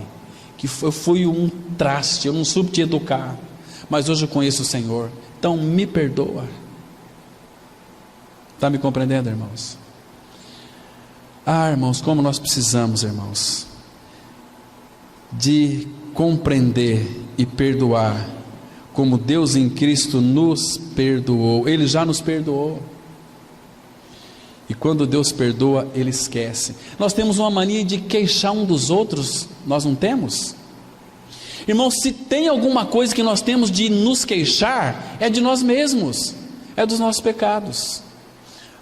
que eu fui um traste, eu não soube te educar, mas hoje eu conheço o Senhor, então me perdoa. Está me compreendendo, irmãos? Ah, irmãos, como nós precisamos, irmãos, de compreender e perdoar, como Deus em Cristo nos perdoou. Ele já nos perdoou, e quando Deus perdoa, Ele esquece. Nós temos uma mania de queixar um dos outros, nós não temos? Irmãos, se tem alguma coisa que nós temos de nos queixar, é de nós mesmos, é dos nossos pecados.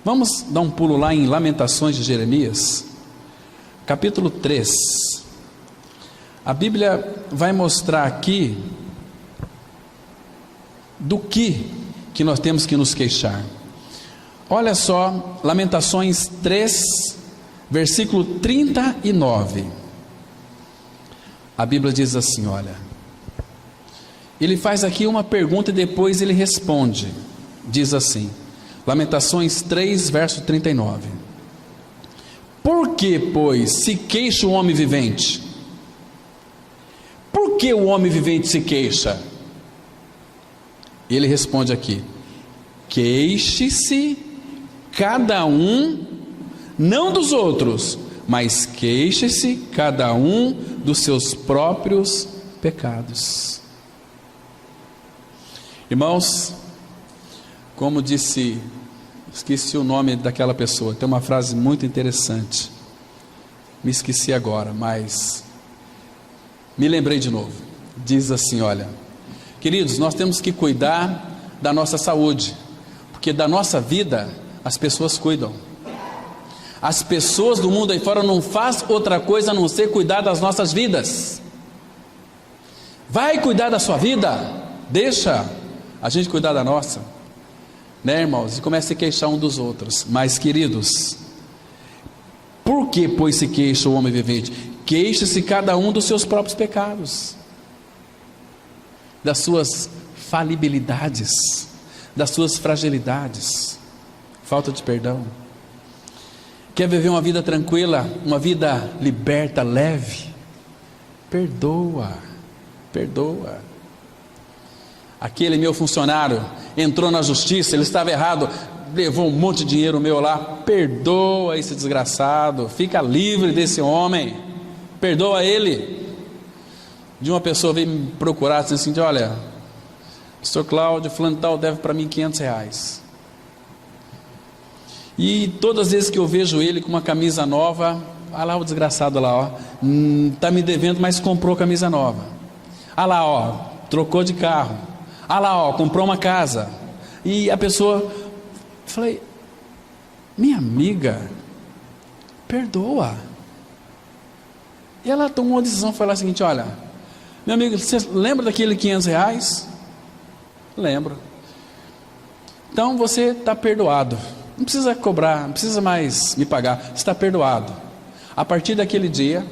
Vamos dar um pulo lá em Lamentações de Jeremias, capítulo 3. A Bíblia vai mostrar aqui do que nós temos que nos queixar. Olha só, Lamentações 3, versículo 39. A Bíblia diz assim, olha, ele faz aqui uma pergunta e depois ele responde. Diz assim, Lamentações 3, verso 39. Por que, pois, se queixa o homem vivente? Por que o homem vivente se queixa? Ele responde aqui: queixe-se cada um, não dos outros, mas queixe-se cada um dos seus próprios pecados. Irmãos, como disse, esqueci o nome daquela pessoa, tem uma frase muito interessante, me esqueci agora, mas me lembrei de novo. Diz assim, olha, Queridos, nós temos que cuidar da nossa saúde, porque da nossa vida as pessoas cuidam. As pessoas do mundo aí fora não fazem outra coisa a não ser cuidar das nossas vidas. Vai cuidar da sua vida? Deixa a gente cuidar da nossa, né, irmãos? E começa a se queixar um dos outros. Mas, queridos, por que, pois, se queixa o homem vivente? Queixa-se cada um dos seus próprios pecados, das suas falibilidades, das suas fragilidades, falta de perdão. Quer viver uma vida tranquila, uma vida liberta, leve? Perdoa. Aquele meu funcionário entrou na justiça, ele estava errado, levou um monte de dinheiro meu lá. Perdoa esse desgraçado, fica livre desse homem, perdoa ele. De uma pessoa veio me procurar, disse assim: olha, Sr. Cláudio, fulano tal deve para mim R$500. E todas as vezes que eu vejo ele com uma camisa nova, olha lá o desgraçado lá, ó, está me devendo, mas comprou camisa nova. Olha lá, ó, trocou de carro. Olha lá, ó, comprou uma casa. E a pessoa, falei: minha amiga, perdoa. E ela tomou uma decisão, foi lá o seguinte: olha, meu amigo, você lembra daquele R$500? Lembro. Então você está perdoado. Não precisa cobrar, não precisa mais me pagar. Você está perdoado. A partir daquele dia,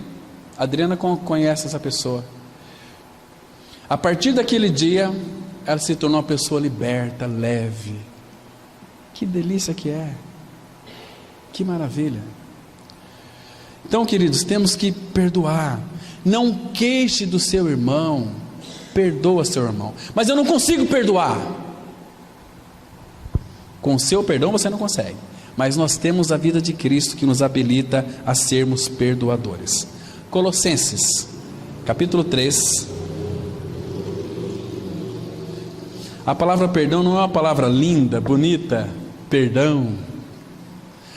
a Adriana conhece essa pessoa. A partir daquele dia, ela se tornou uma pessoa liberta, leve. Que delícia que é. Que maravilha. Então, queridos, temos que perdoar. Não queixe do seu irmão. Perdoa seu irmão. Mas eu não consigo perdoar. Com o seu perdão você não consegue. Mas nós temos a vida de Cristo que nos habilita a sermos perdoadores. Colossenses, capítulo 3. A palavra perdão não é uma palavra linda, bonita. Perdão.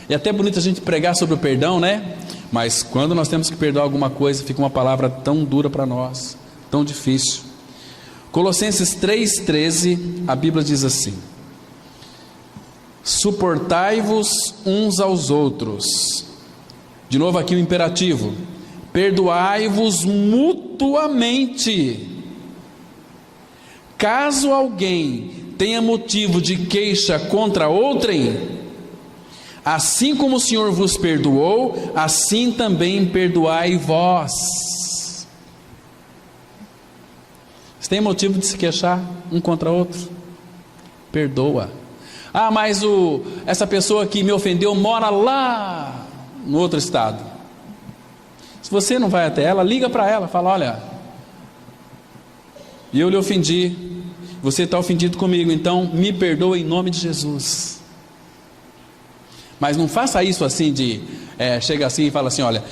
É até bonito a gente pregar sobre o perdão, né? Mas quando nós temos que perdoar alguma coisa, fica uma palavra tão dura para nós, tão difícil. Colossenses 3,13, a Bíblia diz assim: suportai-vos uns aos outros. De novo aqui o imperativo: perdoai-vos mutuamente. Caso alguém tenha motivo de queixa contra outrem, assim como o Senhor vos perdoou, assim também perdoai vós. Você tem motivo de se queixar um contra outro? Perdoa. Ah, mas essa pessoa que me ofendeu mora lá no outro estado. Se você não vai até ela, liga para ela, fala: olha, eu lhe ofendi, você está ofendido comigo, então me perdoa em nome de Jesus. Mas não faça isso assim chega assim e fala assim: olha,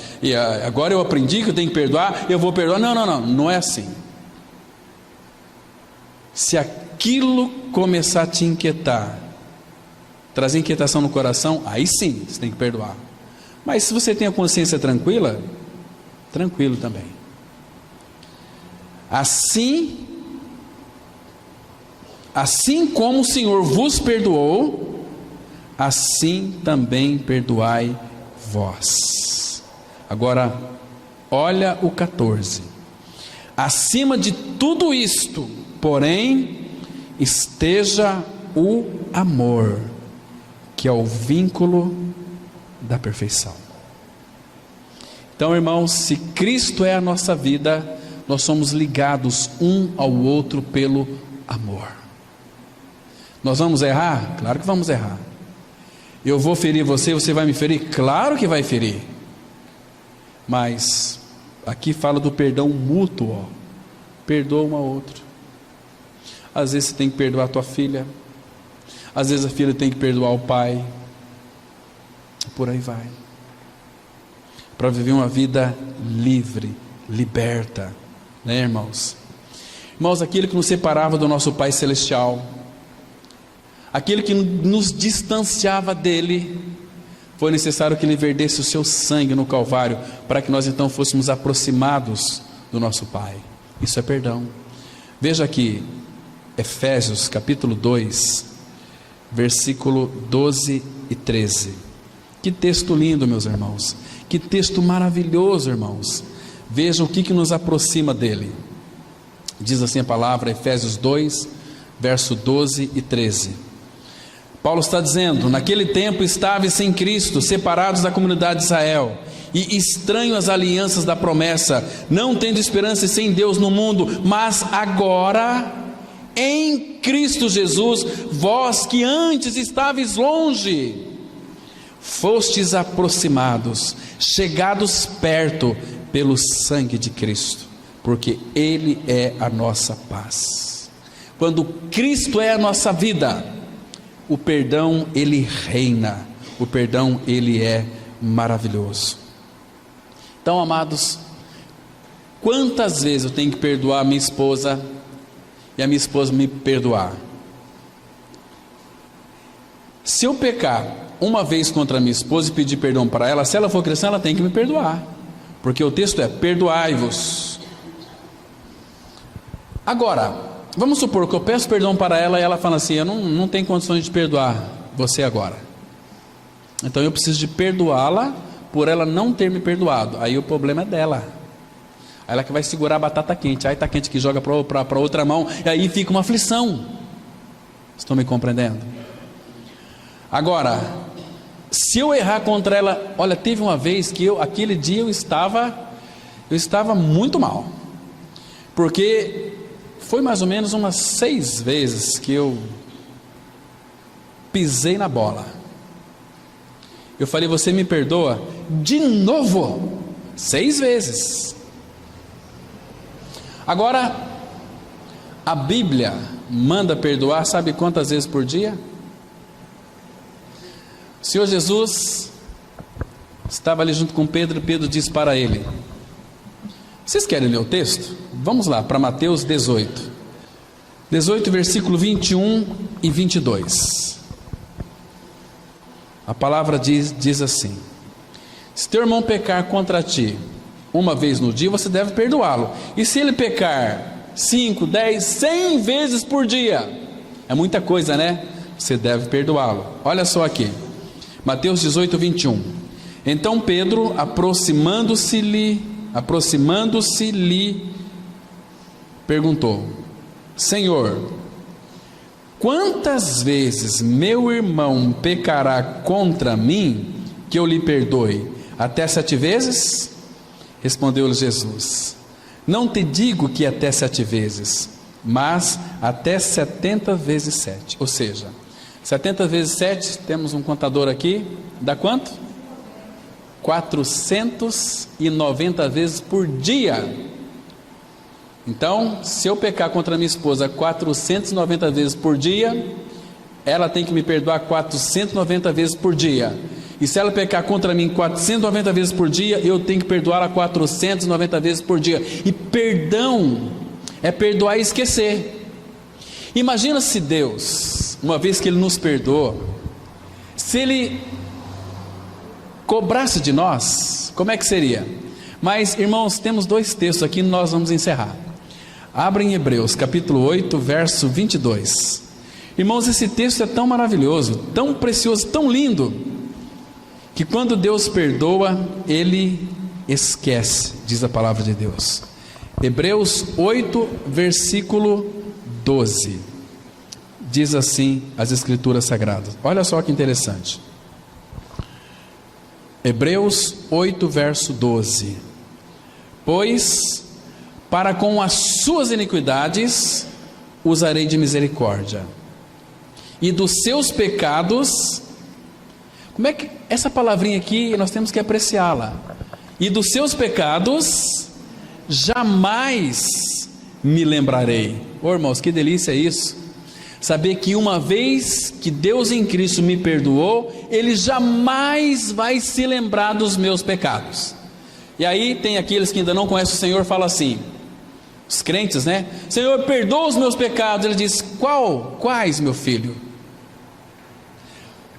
agora eu aprendi que eu tenho que perdoar, eu vou perdoar. Não é assim. Se aquilo começar a te inquietar, trazer inquietação no coração, aí sim, você tem que perdoar. Mas se você tem a consciência tranquila, tranquilo também. Assim como o Senhor vos perdoou, assim também perdoai vós. Agora, olha o 14. Acima de tudo isto, porém, esteja o amor, que é o vínculo da perfeição. Então, irmãos, se Cristo é a nossa vida, nós somos ligados um ao outro pelo amor. Nós vamos errar? Claro que vamos errar. Eu vou ferir você, você vai me ferir? Claro que vai ferir. Mas aqui fala do perdão mútuo, ó. Perdoa um ao outro. Às vezes você tem que perdoar a tua filha, às vezes a filha tem que perdoar o pai, por aí vai, para viver uma vida livre, liberta, né, irmãos? Irmãos, aquilo que nos separava do nosso Pai Celestial, aquilo que nos distanciava dele, foi necessário que ele vertesse o seu sangue no Calvário, para que nós então fôssemos aproximados do nosso Pai. Isso é perdão. Veja aqui, Efésios capítulo 2, versículo 12 e 13. Que texto lindo, meus irmãos. Que texto maravilhoso, irmãos. Vejam o que nos aproxima dele. Diz assim a palavra, Efésios 2, verso 12 e 13. Paulo está dizendo: naquele tempo estáveis sem Cristo, separados da comunidade de Israel, e estranhos às alianças da promessa, não tendo esperança e sem Deus no mundo, mas agora, em Cristo Jesus, vós que antes estáveis longe, fostes aproximados, chegados perto pelo sangue de Cristo, porque Ele é a nossa paz. Quando Cristo é a nossa vida, o perdão Ele reina, o perdão Ele é maravilhoso. Então, amados, quantas vezes eu tenho que perdoar a minha esposa e a minha esposa me perdoar? Se eu pecar uma vez contra a minha esposa e pedir perdão para ela, se ela for cristã, ela tem que me perdoar, porque o texto é: perdoai-vos. Agora, vamos supor que eu peço perdão para ela e ela fala assim: eu não tenho condições de perdoar você agora, então eu preciso de perdoá-la por ela não ter me perdoado. Aí o problema é dela, aí ela que vai segurar a batata quente, aí está quente que joga para outra mão, e aí fica uma aflição. Estão me compreendendo? Agora, se eu errar contra ela, olha, teve uma vez que aquele dia eu estava muito mal, porque foi mais ou menos umas 6 vezes que eu pisei na bola. Eu falei: você me perdoa? De novo, 6 vezes. Agora, a Bíblia manda perdoar, sabe quantas vezes por dia? O Senhor Jesus estava ali junto com Pedro, e Pedro disse para ele: vocês querem ler o texto? Vamos lá, para Mateus 18, versículo 21 e 22. A palavra diz assim: se teu irmão pecar contra ti uma vez no dia, você deve perdoá-lo, e se ele pecar 5, 10, 100 vezes por dia, é muita coisa, né? Você deve perdoá-lo. Olha só aqui, Mateus 18, 21. Então Pedro, aproximando-se-lhe, perguntou: Senhor, quantas vezes meu irmão pecará contra mim que eu lhe perdoe? Até 7 vezes? Respondeu-lhe Jesus: não te digo que até 7 vezes, mas até 70 vezes 7. Ou seja, 70 vezes 7, temos um contador aqui, dá quanto? 490 vezes por dia. Então, se eu pecar contra minha esposa 490 vezes por dia, ela tem que me perdoar 490 vezes por dia. E se ela pecar contra mim 490 vezes por dia, eu tenho que perdoá-la 490 vezes por dia. E perdão é perdoar e esquecer. Imagina se Deus, uma vez que Ele nos perdoou, se Ele cobrasse de nós, como é que seria? Mas, irmãos, temos 2 textos aqui e nós vamos encerrar. Abra em Hebreus capítulo 8, verso 22. Irmãos, esse texto é tão maravilhoso, tão precioso, tão lindo, que quando Deus perdoa, Ele esquece, diz a palavra de Deus. Hebreus 8, versículo 12. Diz assim as Escrituras Sagradas. Olha só que interessante. Hebreus 8, verso 12. Pois para com as suas iniquidades usarei de misericórdia, e dos seus pecados, como é que essa palavrinha aqui nós temos que apreciá-la? E dos seus pecados jamais me lembrarei. Ô irmãos, que delícia isso, saber que uma vez que Deus em Cristo me perdoou, Ele jamais vai se lembrar dos meus pecados. E aí tem aqueles que ainda não conhecem o Senhor, falam assim, os crentes, né? Senhor, perdoa os meus pecados. Ele diz: quais, meu filho?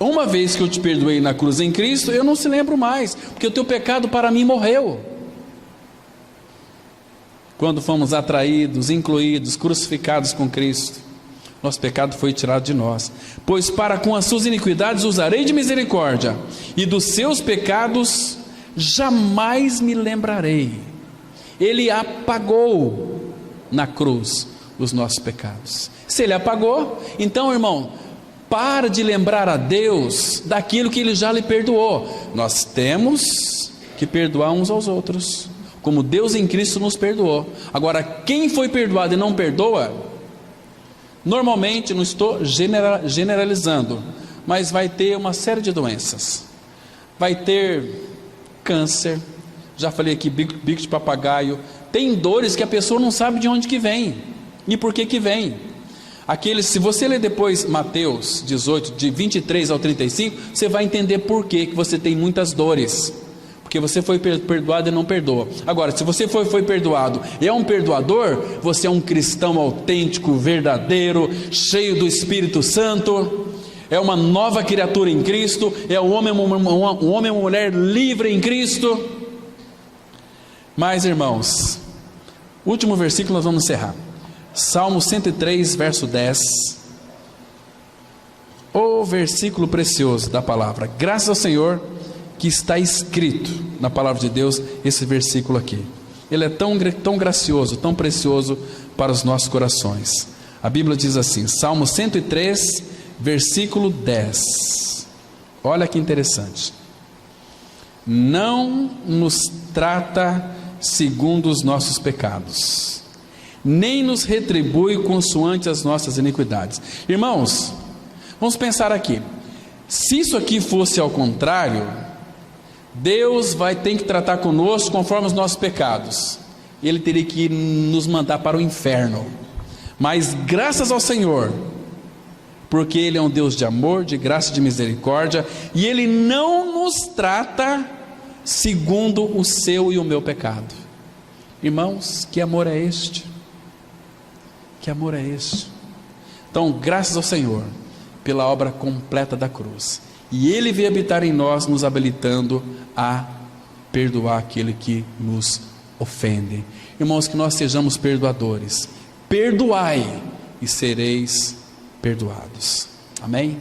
Uma vez que eu te perdoei na cruz em Cristo, eu não se lembro mais, porque o teu pecado para mim morreu. Quando fomos atraídos, incluídos, crucificados com Cristo, Nosso pecado foi tirado de nós. Pois para com as suas iniquidades usarei de misericórdia, e dos seus pecados jamais me lembrarei. Ele apagou na cruz os nossos pecados. Se Ele apagou, então, irmão, para de lembrar a Deus daquilo que Ele já lhe perdoou. Nós temos que perdoar uns aos outros, como Deus em Cristo nos perdoou. Agora, quem foi perdoado e não perdoa, normalmente, não estou generalizando, mas vai ter uma série de doenças. Vai ter câncer, já falei aqui, bico de papagaio. Tem dores que a pessoa não sabe de onde que vem e por que vem. Se você ler depois Mateus 18, de 23 ao 35, você vai entender por que você tem muitas dores. Porque você foi perdoado e não perdoa. Agora, se você foi perdoado e é um perdoador, você é um cristão autêntico, verdadeiro, cheio do Espírito Santo, é uma nova criatura em Cristo, é um homem e uma mulher livre em Cristo. Mas, irmãos, último versículo nós vamos encerrar. Salmo 103, verso 10. O versículo precioso da palavra. Graças ao Senhor que está escrito na palavra de Deus, esse versículo aqui. Ele é tão gracioso, tão precioso para os nossos corações. A Bíblia diz assim, Salmo 103, versículo 10. Olha que interessante. Não nos trata segundo os nossos pecados, nem nos retribui consoante as nossas iniquidades. Irmãos, vamos pensar aqui. Se isso aqui fosse ao contrário, Deus tem que tratar conosco conforme os nossos pecados. Ele teria que nos mandar para o inferno. Mas graças ao Senhor, porque Ele é um Deus de amor, de graça e de misericórdia, e Ele não nos trata segundo o seu e o meu pecado. Irmãos, que amor é este? Que amor é este? Então, graças ao Senhor pela obra completa da cruz, e Ele veio habitar em nós, nos habilitando a perdoar aquele que nos ofende. Irmãos, que nós sejamos perdoadores. Perdoai e sereis perdoados. Amém?